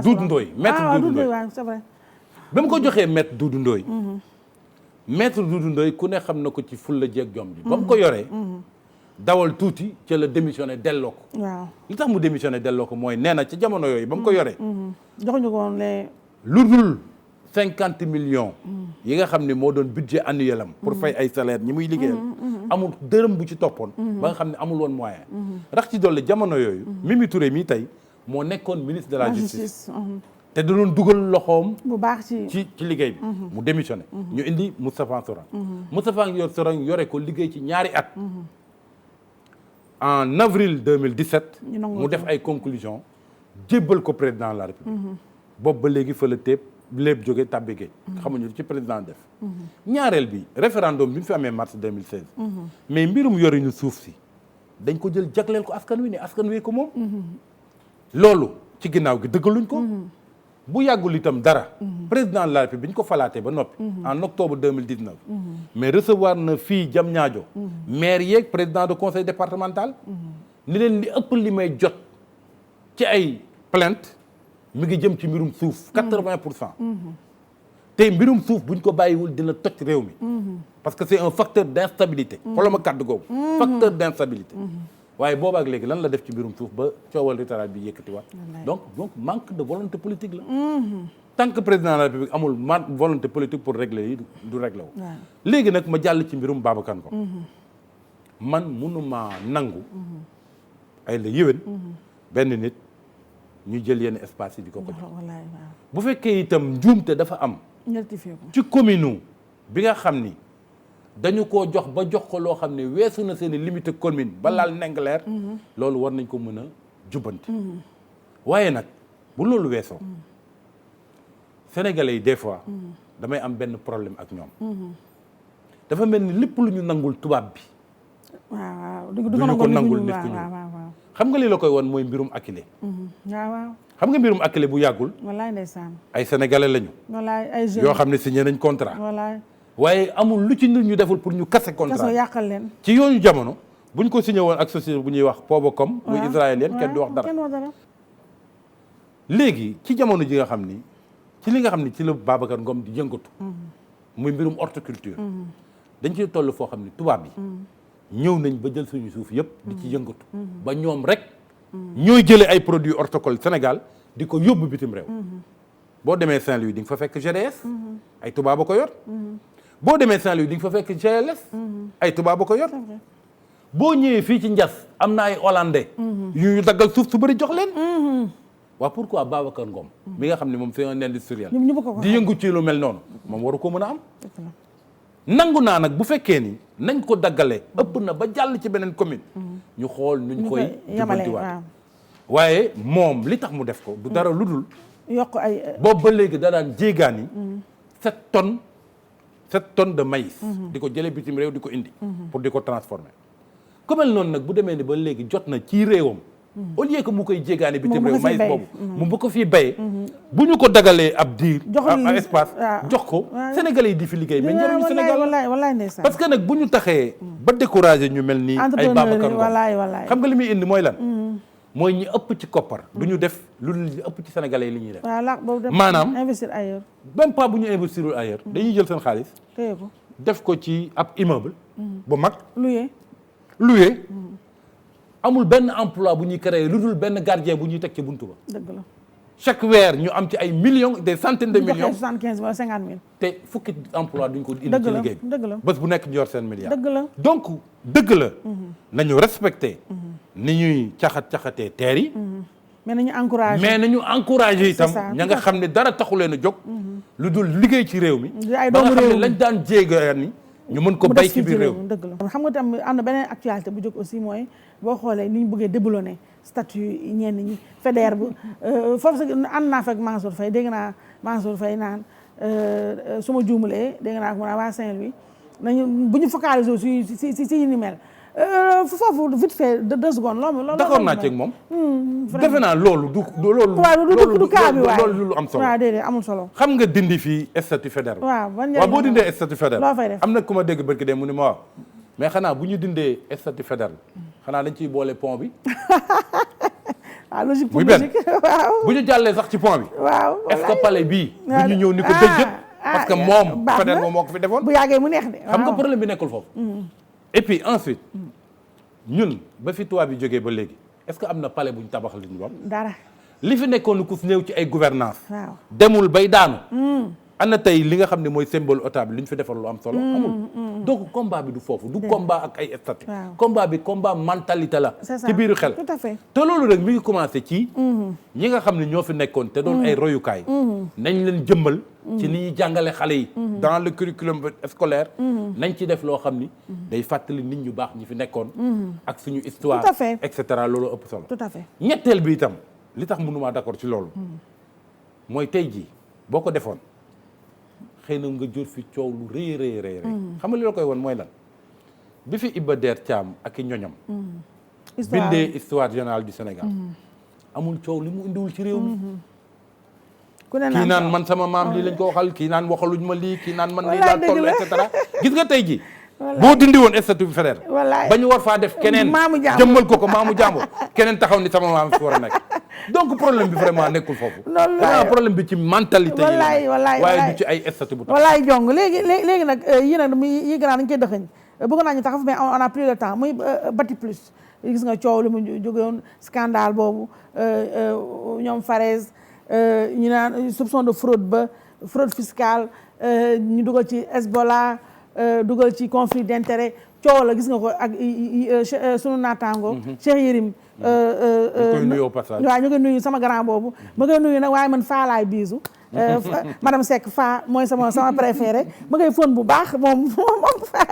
S2: Doudou Ndoye maître Doudou Ndoye
S1: waaw c'est vrai.
S2: ba mu ko joxee maître Doudou Ndoye. maître Doudou Ndoye ku ne xam na ko ci fulla jeeg jom bi. ba mu ko yoree. dawal tuuti ca la démissionné delloo ko. waaw li tax mu démissionné delloo ko mooy nee na ci jamono yooyu ba mu ko yoree.
S1: joxuñu ko woon les.
S2: lu dul 50 millions. yi nga xam ne moo doon budget annuel am. pour fay ay salaire ñi muy liggéeyal. amul dërëm bu ci toppoon. ba nga xam ne amul woon moyen. rax ci dolli jamono yooyu. Mimi Touré mii tey moo nekkoon ministre de la justice. te da doon dugal loxoom.
S1: bu baax
S2: ci liggéey bi. mu démissionné. ñu indi Moustapha Soran. Moustapha Soran yore ko liggéey ci ñaari at. en avril 2017. mu def ay conclusions jébbal ko président de la République. boobu ba léegi fa la téeb lépp jóge tàbbi géej. xamuñu ci président def. ñaareel bi référendum bi mu fi amee mars 2016. mais mbirum yoruñu suuf si dañ ko jël jagleel ko askan wi ne askan wi ko moom. loolu ci ginnaaw gi dëggaluñ ko. bu yàggul itam dara. président de la République bi ñu ko falaatee ba noppi. en octobre 2019. mais recevoir na fii Diamniadio. maire yeeg président de conseil départemental. ni leen li ëpp li may jot ci ay plainte mi ngi jëm ci mbirum suuf. 80%. te mbirum suuf buñ ko bàyyiwul dina toj réew mi. parce que c'est un facteur d'instabilité. xoolal ma kàddu googu. facteur d'instabilité. waaye boobaak léegi lan la def ci mbirum suuf ba coowal littoral bi yëkkatiwaat. donc manque de volonté politique la. tant que président de la République amul volonté politique pour régler yi du régler wu. léegi nag ma jàll ci mbirum Babacar Ngom. man mënuma nangu. ay la yéwén. benn nit ñu jël yenn espace yi di ko jox. bu fekkee itam njuumte dafa am. ci commune bi nga xam ni dañu koo jox ba jox ko loo xam ne weesu na seen i limite commune ba laal Ndingler. loolu war nañ ko mën a jubbanti. waaye nag bu loolu weesoo. Sénégalais yi des fois. damay am benn problème ak ñoom. dafa mel ni lépp lu ñu nangul tubaab bi.
S1: waaw
S2: du ñu ko nangul nit ku ñuul. xam nga lii la koy won mooy mbirum Akile.
S1: waaw.
S2: xam nga mbirum Akile bu yàggul.
S1: wallaay ndeysaan.
S2: ay sénégalais lañu.
S1: wallaay ay jeunes
S2: yoo xam ne signé nañ contrat.
S1: wallaay.
S2: waaye amul lu ci nit ñu deful pour ñu kase contrat.
S1: kasoo yàqal leen.
S2: ci yooyu jamono buñ ko signé woon ak société bu ñuy wax Pobocom. muy israélienne kenn du wax dara. léegi ci jamono ji nga xam ni ci li nga xam ni ci la Babacar Ngom di yëngatu. muy mbirum horticulture. dañ ciy toll foo xam ni tubaab yi. ñëw nañ ba jël suñu suuf yëpp di ci yëngatu. ba ñoom rek. ñooy jëlee ay produits horticoles Sénégal di ko yóbbu bitim réew. boo demee Saint-Louis di nga fa fekk GDS. ay tubaab a ko yor. boo demee Saint-Louis di nga fa fekk GLS. ay tubaab a ko yor. boo ñëwee fii ci Ndiass am na ay hollandais. yu ñu daggal suuf su bëri jox leen. waaw pourquoi Babacar Ngom. mi nga xam ne moom c'est un industriel. di yëngu ci lu mel noonu moom waru ko mën a am. nangu naa nag bu fekkee ni nañ ko daggale ëpp na ba jàll ci beneen commune. ñu xool nuñ koy jubbantiwaat. waaye moom li tax mu def ko du dara lu dul.
S1: yokk ay.
S2: boobu ba léegi da daan jéegaani 7 tonnes de maïs. di ko jëlee bitim réew di ko indi. pour di ko transformer. ku mel noonu nag bu demee ni ba léegi jot na ci réewam. au lieu que mu koy jéegaani bitim réew maïs boobu mu bu ko fii bayee. bu ñu ko dagalee ab diir. ab espace jox ko. Sénégalais yi di fi liggéey mais njëriñu Sénégal parce que nag bu ñu taxee ba découragé ñu mel ni ay Babacar Ngom xam nga li muy indi mooy lan. mooy ñi ëpp ci koppar. du ñu def lu ëpp ci Sénégalais yi li ñuy def. maanaam
S1: investir ailleurs.
S2: même pas bu ñu investirul ailleurs. dañuy jël seen xaalis.
S1: téye ko
S2: def ko ci ab immeuble. bu mag.
S1: loué.
S2: amul benn emploi bu ñuy créer lu dul benn gardien bu ñuy teg ci buntu ba.
S1: dëgg la
S2: chaque weer ñu am ci ay millions des centaines de millions.
S1: 75 wala 50 000.
S2: te fukki emploi duñ ko indi ci liggéey bi.
S1: dëgg la
S2: bés bu nekk ñu yor seen milliard.
S1: dëgg la
S2: donc dëgg la. nañu respecté. ni ñuy caxatee teer yi.
S1: mais nañu
S2: encouragé itam ña nga xam ne dara taxu leen a jóg. lu dul liggéey ci réew mi. ba nga xam ne lañ daan jéegaan ni ñu mën ko bay ci biir réew.
S1: dëgg la xam nga tam am na beneen actualité bu jóg aussi mooy boo xoolee ni ñu bëggee déboulonné statut ñenn ñi fédère bu foofu sax ànd naa fekk Mansour Faye dégg naa Mansour Faye naan su ma juumalee dégg naa ko mu naan waa Saint-Louis nañu bu ñu focaliser si yi ni mel foofu vite fait de 2 secondes loolu
S2: d'accord naa ci ak moom defe naa loolu du
S1: cas bi waaye
S2: loolu lu am solo
S1: waaw déedéet amul solo
S2: xam nga dindi fii statut fédéral
S1: waaw
S2: boo dindee statut fédéral
S1: loo fay def
S2: am na ku ma dégg barki dee mu ni ma waaw mais xanaa bu ñu dindee statut fédéral xanaa dañ ciy boole pont bi
S1: waaw logique
S2: muy benn bu ñu jàllee sax ci pont bi
S1: waaw
S2: est-ce que palais bii bu ñu ñëw ni ko dëjjët parce que moom fédéral moom moo ko fi defoon
S1: bu yàggee mu neex de
S2: xam nga problème bi nekkul foofu et puis ensuite ñun ba fi tubaab bi jógee ba léegi est-ce que am na palais bu ñu tabax li ñu wax
S1: dara
S2: li fi nekkoon lu ku néew ci ay gouvernance
S1: waaw
S2: demul bay daanu ana tey li nga xam ne mooy symbole OTA bi li ñu fi defar lu am solo amul donc combat bi du foofu du combat ak ay statut combat bi combat mentalité la ci biiru xel
S1: tout à fait
S2: te loolu rek mi ngi commencé ci ñi nga xam ne ñoo fi nekkoon te doon ay royukaay nañ leen jëmmal ci ni ñuy jàngale xale yi dans le curriculum scolaire nañ ci def loo xam ni day fàttali nit ñu baax ñi fi nekkoon ak suñu histoire
S1: tout à fait
S2: et cetera loolu ëpp solo
S1: tout à fait
S2: ñetteel bi itam li tax mënumaa d'accord ci loolu mooy tey jii boo ko defoon xëy na nga jur fi coow lu rëy xam nga li la koy woon mooy lan bi fi Iba Der Thiam ak i ñoñam bindee histoire générale du Sénégal amul coow li mu indiwul ci réew mi kii naan man sama maam lii lañ ko waxal kii naan waxaluñ ma lii kii naan man lii laa toll et cetera gis nga tey ji boo dindi woon statut fédéral ba ñu war faa def keneen jëmmal ko maamu jàmbur keneen taxaw ni sama maam fi war a nekk donc problème bi vraiment nekkul foofu vraiment problème bi ci mentalité yi waaye du ci ay statut bu tax
S1: wallaay jong léegi nag yi nag yi gënaa dañ koy dëxëñ bëgg naa ñu taxaw mais on a plus le temps muy bâti plus gis nga coow li mu jógewoon scandale boobu ñoom Farès ñu naan soupçon de fraude fiscale ñu dugal ci Hezbollah dugal ci conflit d'intérêt coow la gis nga ko ak sunu naataango Cheikh Yérim
S2: koy nuyoo passage
S1: waaw ñu ngi nuyu sama grand boobu ma koy nuyu nag waaye man faalaay biisu madame Seck Fa mooy sama préféré ma koy fóon bu baax moom fa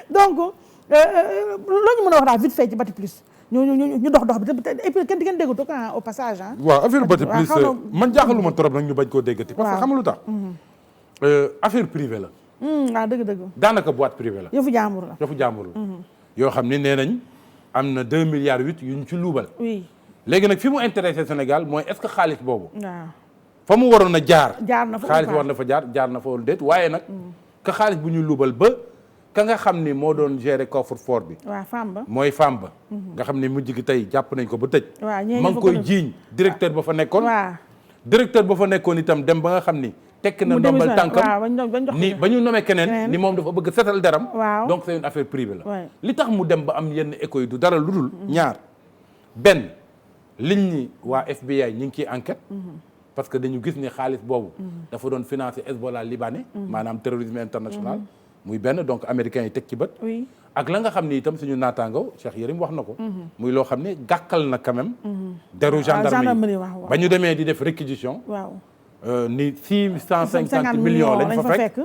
S1: donc loo ñu mën a wax daal vite fait ci Bati Plus ñu dox bi et puis kenn di ngeen déggatu ko au passage ah.
S2: waaw affaire Bati Plus man jaaxaluma trop nag ñu bañ koo déggati. parce que xam nga lu tax. affaire privée la.
S1: waaw dëgg.
S2: daanaka boîte privée la.
S1: yëfu jàmbur la.
S2: yoo xam ne nee nañ am na 2 milliards 8 yu ñu ci luubal.
S1: oui
S2: léegi nag fi mu intéressé Sénégal mooy est-ce que xaalis boobu.
S1: waaw
S2: fa mu waroon a jaar.
S1: jaar na fa
S2: xaalis war na fa jaar na fa woon déet waaye nag. ka xaalis bu ñu luubal ba. ka nga xam ni moo doon gérer coffre-fort bi.
S1: waaw femme ba
S2: mooy femme ba. nga xam ne mujj gi tey jàpp nañ ko ba tëj.
S1: waaw
S2: ma ngi koy jiiñ directeur ba fa nekkoon.
S1: waaw
S2: directeur ba fa nekkoon itam dem ba nga xam ni. tekki na ndombal tànkam ni ba ñu nommé keneen ni moom dafa bëgg setal deram.
S1: waaw
S2: donc c'est une affaire privée la. li tax mu dem ba am yenn écho yi du dara lu dul. ñaar benn liñ ni waa FBI ñi ngi ciy enquête. parce que dañu gis ni xaalis boobu. dafa doon financer Hezbollah libanais. maanaam terrorisme international. muy benn donc américains yi teg ci bët.
S1: oui
S2: ak la nga xam ni itam suñu naataango Cheikh Yérim wax na ko. muy loo xam ne gàkkal na quand même. deru gendarmerie ba ñu demee di def réquisition.
S1: waaw
S2: ni 650 millions lañ fa fekk.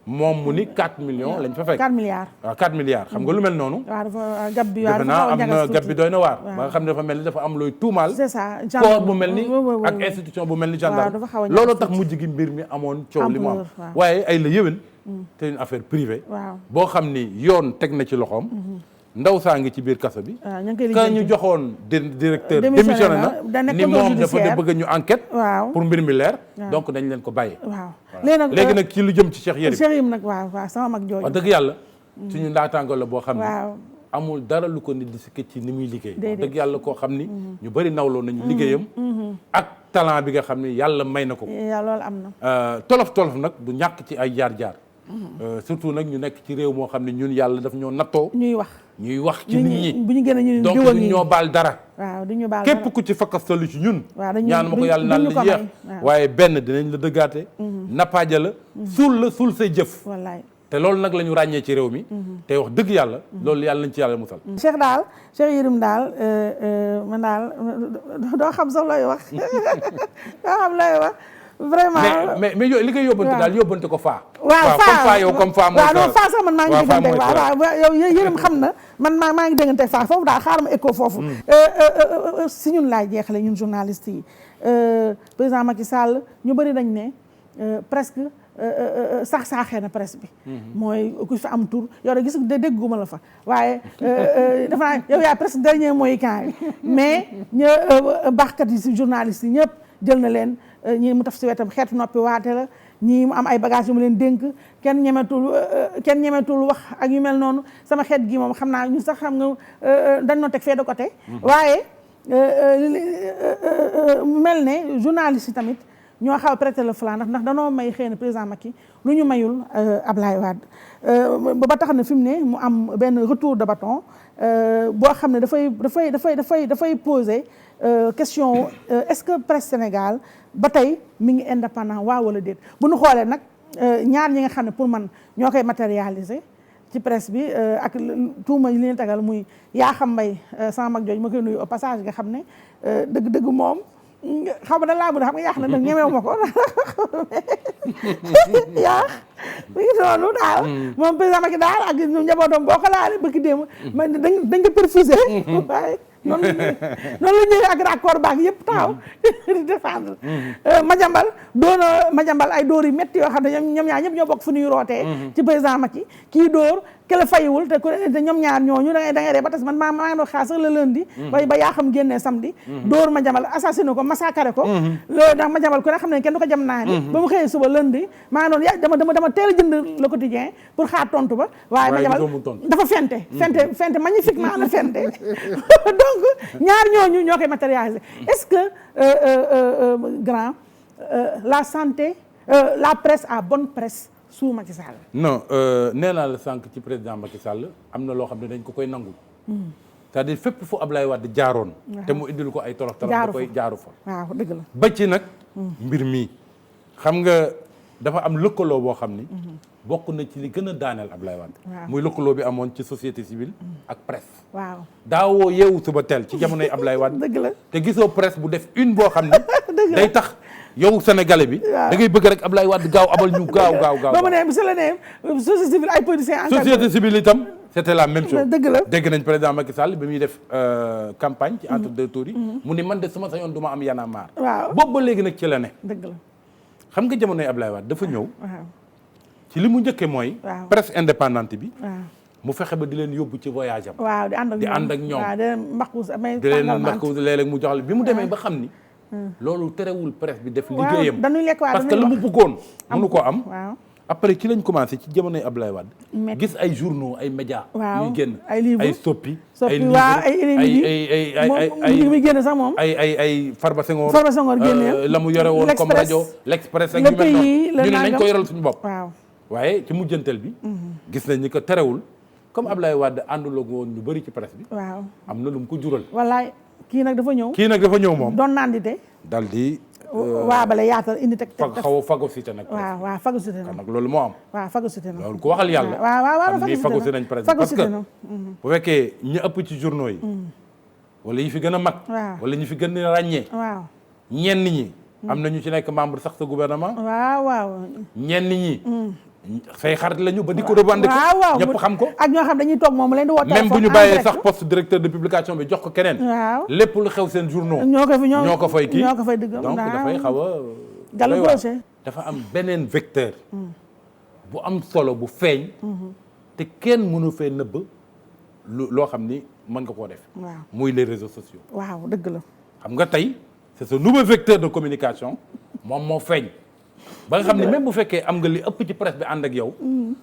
S2: moom mu ni 4 millions lañ fa fekk.
S1: 4 milliards.
S2: waaw 4 milliards xam nga lu mel noonu.
S1: waaw dafa gab bi
S2: defe naa am na gab bi doy na waar. ba nga xam ne dafa mel ni dafa am looy tuumaal.
S1: c'est ça
S2: corps bu mel ni ak institution bu mel ni gendarme. looloo tax mujj gi mbir mi amoon coow li mu am. waaye ay la yëwén. c'est une affaire privée.
S1: waaw
S2: boo xam ni yoon teg na ci loxoom. ndaw saa ngi ci biir kaso bi. ka ñu joxoon directeur démissionné na ni moom dafa bëgg ñu enquête.
S1: waaw
S2: pour mbir mi leer. donc dañ leen ko bàyyi.
S1: waaw
S2: léegi nag ci lu jëm ci Cheikh Yérim.
S1: Cheikh Yérim nag waaw sama mag jooju.
S2: wax dëgg yàlla. suñu ndaataango la boo xam ni.
S1: waaw
S2: amul dara lu ko nit di sikk ci ni muy liggéey.
S1: déedéet
S2: wax dëgg yàlla koo xam ni. ñu bëri nawloo nañu liggéeyam. ak talent bi nga xam ni yàlla may na ko.
S1: loolu am na.
S2: tolof nag du ñàkk ci ay jaar-jaar. surtout nag ñu nekk ci réew moo xam ne ñun yàlla daf ñoo nattoo. ñuy wax ci nit ñi
S1: bu ñu gën a ñu
S2: donc duñ ñoo baal dara.
S1: waaw duñ ñu baal dara
S2: képp ku ci fakkastalu ci ñun.
S1: waaw
S2: ñaan ma ko yàlla naan la jeex. waaye benn dinañ la dëggaate. nappaaja la. suul say jëf.
S1: wallaay
S2: te loolu nag la ñu ràññee ci réew mi. te wax dëgg yàlla. loolu yàlla nañ ci yàlla musal.
S1: Cheikh Yérim daal man daal doo xam sax looy wax doo xam looy wax. vraiment
S2: mais li koy yóbbante daal yóbbante ko faa.
S1: waaw
S2: faa yow comme faa.
S1: waaw non faa sax man maa ngi déggante waaw yow Yérim xam na man maa ngi déggante faa foofu daal xaaral ma écho foofu. si ñun laay jeexale ñun journalistes yi président Macky Sall ñu bëri dañ ne presque saaxee na presse bi. mooy ku fi am tur yow de gis nga dégguma la fa waaye dafa naa yow yaa presque dernier mohican mais ñu baaxkat yi si journalistes yi ñëpp jël na leen. ñii mu taf si wetam xeetu noppi waate la ñii mu am ay bagages yu mu leen dénk kenn ñemetul wax ak yu mel noonu sama xeet gi moom xam naa ñu sax xam nga dañ noo teg fee de côté. waaye mu mel ne journaliste yi tamit ñoo xaw a prêter le flanc ndax danoo may xëy na président Macky lu ñu mayul Ablaye Wade ba tax na fi mu ne mu am benn retour de bâton boo xam ne dafay poser question est-ce que presse Sénégal ba tey mi ngi indépendant waaw wala déet bu ñu xoolee nag ñaar ñi nga xam ne pour man ñoo koy matérialiser ci presse bi ak tuuma yi li ñu tagal muy Yakham Mbaye sama mag jooju ma koy nuyu au passage nga xam ne dëgg moom xaw ma da laa xam nga yaax na nag ñemewu ma ko yaax mi ngi noonu daal moom président Macky daal ak ñu njabootam boo ko laalee bëgg démb ma dañ ko perfusé waaye noonu la ñëwee ak raccord baak yëpp taxaw di défendre Madiambal ay dóor yu métti yoo xam ne ñoom ñaar ñëpp ñoo bokk fu ñuy rootee ci président Macky kii dóor kele fayiwul te ñoom ñaar ñooñu da ngay ree ba tas man maa ngi doon xaar sax le lundi ba yaa xam génnee samedi dóor Madiambal assassiné ko massacré ko ndax Madiambal ku ne xam ne kenn du ko jam naa ni ba mu xëyee suba lundi maa ngi doon dama teel a jënd le quotidien pour xaar tontu ba waaye Madiambal dafa fente magnifiquement la fente donc ñaar ñooñu ñoo koy matérialiser est-ce que grand la santé la presse a bonne presse sous Macky Sall.
S2: non nee naa la sànq ci président Macky Sall am na loo xam ne dañ ko koy nangul. c'est-à-dire fépp fu Ablaye Wade jaaroon te mu indil ko ay tolof tolof da koy jaaru fa
S1: waaw dëgg la
S2: ba ci nag mbir mi xam nga dafa am lëkkaloo boo xam ni bokk na ci li gën a daaneel Ablaye Wade muy lëkkaloo bi amoon ci société civile ak presse
S1: waaw
S2: daawoo yeewu suba teel ci jamonoy Ablaye Wade
S1: dëgg la
S2: te gisoo presse bu def une boo xam ni day tax yow sénégalais bi da ngay bëgg rek Ablaye Wade gaaw abal ñu gaaw ba mu
S1: ne monsieur le ne société civile ay politiciens
S2: société civile itam c'était la même chose
S1: dëgg la
S2: dégg nañ président Macky Sall bi muy def campagne ci entre deux tours yi mu ni man de suma sañoon du ma am Y'en a marre
S1: waaw
S2: boobu ba léegi nag ci la ne
S1: dëgg la
S2: xam nga jamonoy Ablaye Wade dafa ñëw ci li mu njëkkee mooy presse indépendante bi mu fexe ba di leen yóbbu ci voyage am
S1: waaw di ànd ak ñoom
S2: di leen mbaqus léeg-léeg mu jox la bi mu demee ba xam ni loolu terewul presse bi def liggéeyam parce que la mu bëggoon mënu ko am après ci lañ commencé ci jamonoy Ablaye Wade gis ay journaux ay médias yuy génn ay soppi ay
S1: muy génn sax moom
S2: ay Farba Senghor
S1: génneel
S2: la mu yore woon comme rajo l'Express ak yu mel noonu ñu ne nañ ko yoral suñu bopp waaye ci mujjantel bi gis nañ ni ko terewul comme Ablaye Wade ànduloo woon ñu bëri ci presse bi am na lu mu ko jural
S1: wallaay kii nag dafa ñëw
S2: moom
S1: doon nandite
S2: dal di
S1: waabale yaatal indi teg
S2: xaw a phagocyté nag
S1: waaw phagocyté na
S2: nag loolu moo am
S1: phagocyté na
S2: loolu ku waxal yàlla
S1: waaw
S2: ni phagocyté nañ presse parce que bu fekkee ñi ëpp ci journaux yi wala yi fi gën a mag wala ñi fi gën a ràññee ñenn ñi am na ñu ci nekk membre sax sa gouvernement ñenn ñi say xarit lañu ba di ko revendiquer ñëpp xam ko
S1: ak ñoo xam dañuy toog moom leen di woo
S2: même bu ñu bàyyee sax poste directeur de publication bi jox ko keneen lépp lu xew seen journaux ñoo ko fay kii donc dafay xaw a dafa am beneen vecteur bu am solo bu feeñ te kenn mënu fee nëbb loo xam ni mën nga koo def muy les réseaux sociaux
S1: dëgg la
S2: xam nga tey c'est ce nouveau vecteur de communication moom moo feeñ ba nga xam ne même bu fekkee am nga li ëpp ci presse bi ànd ak yow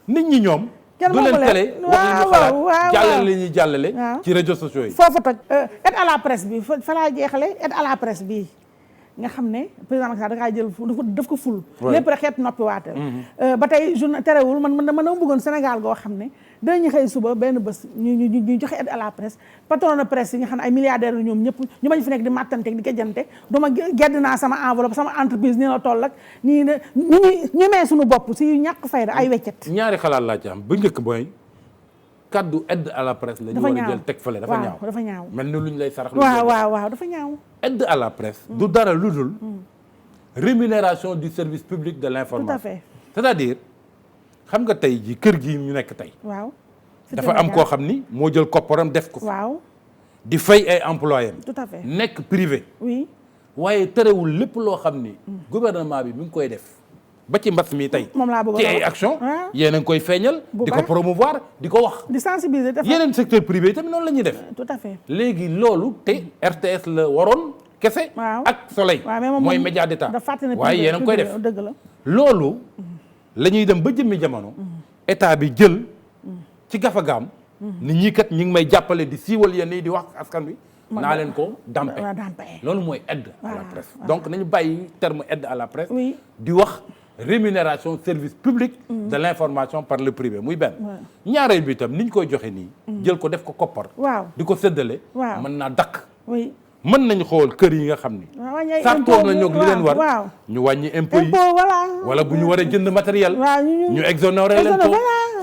S2: nit ñi ñoom du leen télé wax li ñu xalaat jàllale li ñuy jàllale ci réseaux sociaux yi
S1: foofu toj aide à la presse bi fa laa jeexale aide à la presse bi nga xam ne président Macky Sall da ngaa jël daf ko ful lépp rek xeet noppi waatal ba tey terewul man dama bëggoon Sénégal goo xam ne dinañu xëy suba benn bés ñu joxe aide à la presse patron de presse yi nga xam ne ay milliardaires la ñoom ñëpp ñu bañ fi nekk di màttanteeg di gëjante duma gedd naa sama enveloppe sama entreprise nii la toll ak nii ne ñu mee suñu bopp si ñàkk fayda ay weccet
S2: ñaari xalaat laa ci am ba njëkk mooy kaddu aide à la presse la ñu war a jël teg fële dafa ñaaw mel ni lu ñu lay sarax
S1: waaw dafa ñaaw
S2: aide à la presse du dara lu dul rémunération du service public de l'information
S1: tout à fait
S2: c'est-à-dire xam nga tey ji kër gi ñu nekk tey dafa am koo xam ni moo jël kopparam def ko di fay ay employés
S1: tout à fait
S2: nekk privé waaye terewul lépp loo xam ni gouvernement bi mi ngi koy def ba ci mbas mi tey ci ay action yéen a ngi koy feeñal di ko promouvoir di ko wax
S1: di sensibiliser
S2: yeneen secteur privé yi tamit noonu la ñuy def
S1: tout à fait
S2: léegi loolu te RTS la waroon kese ak Soleil mooy média d'état waaye yéen a ngi koy def
S1: dëgg la
S2: loolu la ñuy dem ba jëmmi jamono état bi jël ci gafagaam nit ñi kat ñi ngi may jàppale di siiwal yenn yi di wax askan wi naa leen ko dampe loolu mooy aide à la presse donc nañu bàyyi terme aide à la presse di wax rémunération service public de l'information par le privé muy benn ñaareel bi itam ni ñu koy joxe nii jël ko def ko koppar di ko séddale mën naa dakk mën nañu xool kër yi nga xam ni sartoon na ñoog li leen war ñu wàññi impôt yi wala bu ñu waree jënd matériel ñu exonéré leen ko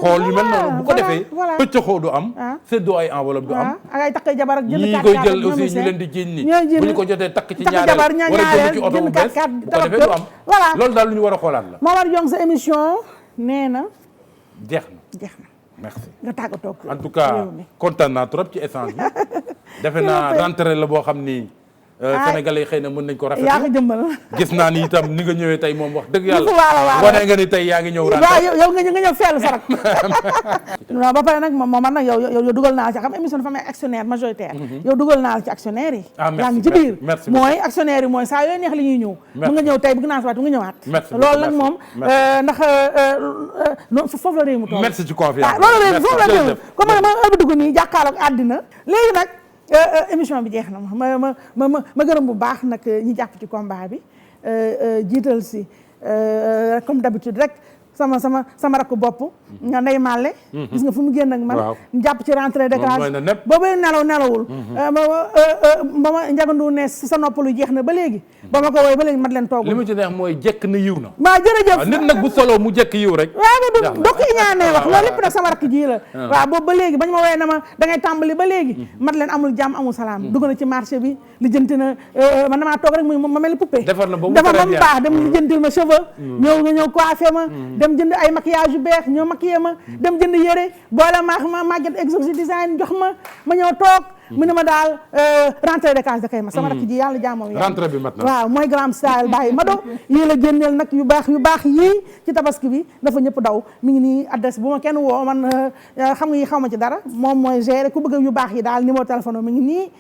S2: xool yu mel noonu bu ko defee pëccëxoo du am séddoo ay enveloppe du am
S1: ay takk jabar ak jënd
S2: ñii koy jël aussi ñu leen di jiiñ ni bu ñu ko jotee takk ci ñaareel wala jënd ci oto bu bees bu ko defee du am loolu daal lu ñu war a xoolaat la
S1: Momar Diong sa émission nee na
S2: jeex na merci
S1: nga tàggatoo
S2: en tout cas kontaan naa trop ci échange bi defe naa rentrée la boo xam ni Sénégalais yi xëy na mën nañ ko rafetlu
S1: yaa ko jëmbal
S2: gis naa ni itam ni nga ñëwee tey moom wax dëgg yàlla wane nga ni tey yaa ngi ñëw
S1: yow nga ñëw feelu sarak non ba pare nag moom man nag yow dugal naa la ci xam émission dafa am actionnaire majoritaire yow dugal naa la ci actionnaire yi yaa ngi ci biir mooy actionnaire yi mooy saa yooyu neex li ñuy ñëw mu nga ñëw tey bëgg naa si waat mu nga ñëwaat loolu nag moom ndax foofu la réew mu toll
S2: merci ci confiance
S1: loolu réew foofu la réew comme ma ëlbi dugg nii jàkkaarloog àddina léegi nag émission bi jeex na ma gërëm bu baax nag ñi jàpp ci combat bi jiital si comme d'habitude rek sama rakk bopp nga Ndeye Malle gis nga fu mu génn ak man jàpp ci rentrée de classe booba nelawul ba ma njagandu ne sa noppalu jeex na ba léegi ba ma ko woy ba léegi mat leen toogul
S3: li mu ci neex mooy jekk na yiw na
S1: waaw jërëjëf
S3: nit nag bu solo mu jekk yiw rek
S1: waaw nga du dokk iñaanee wax loolu lépp nag sama rakk ji la waaw boobu ba léegi bañ ma woowee na ma da ngay tàmbali ba léegi mat leen amul jàmm amul salaam dugg na ci marché bi lijjanti na man damaa toog rek muy ma mel ni poupée
S3: defar na ba mu
S1: baax dem lijjantil ma cheveux ñëw coiffé ma dem jënd ay maquillage yu beex ñëw maquillé ma dem jënd yére boole ma màgget exotic design jox ma ñëw toog mu ne ma daal rentrée de classe da kay ma sama rakk ji yàlla jàmmoom
S3: rentrée bi mat na
S1: waaw mooy grand style bàyyi ma do yii la génneel nag yu baax yii ci tabaski bi dafa ñëpp daw mi ngi nii adresse bu ma kenn woo man xam nga yi xaw ma ci dara moom mooy gérer ku bëgg yu baax yi daal numéro téléphone mi ngi nii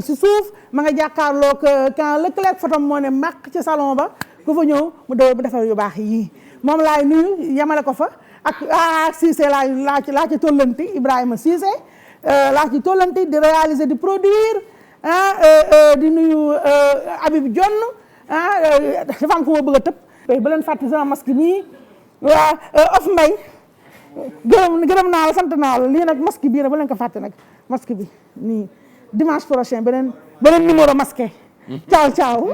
S1: si suuf ma nga jàkkaarloog quand Leclerc photom moo ne màq ci salon ba ku fa ñëw mu defar yu baax yii moom laay nuyu yemale ko fa ak Cissé laa ci tollanti Ibrahima Cissé laa ci tollanti di réaliser di produire di nuyu Habib Jonn dafa am ku ma bëgg a tëb ba leen fàtte sama masque nii waa of mbay gërëm naa la sant naa la lii nag masque bii nag ba leen ko fàtte nag masque bi nii dimanche prochain beneen numéro masqué ciao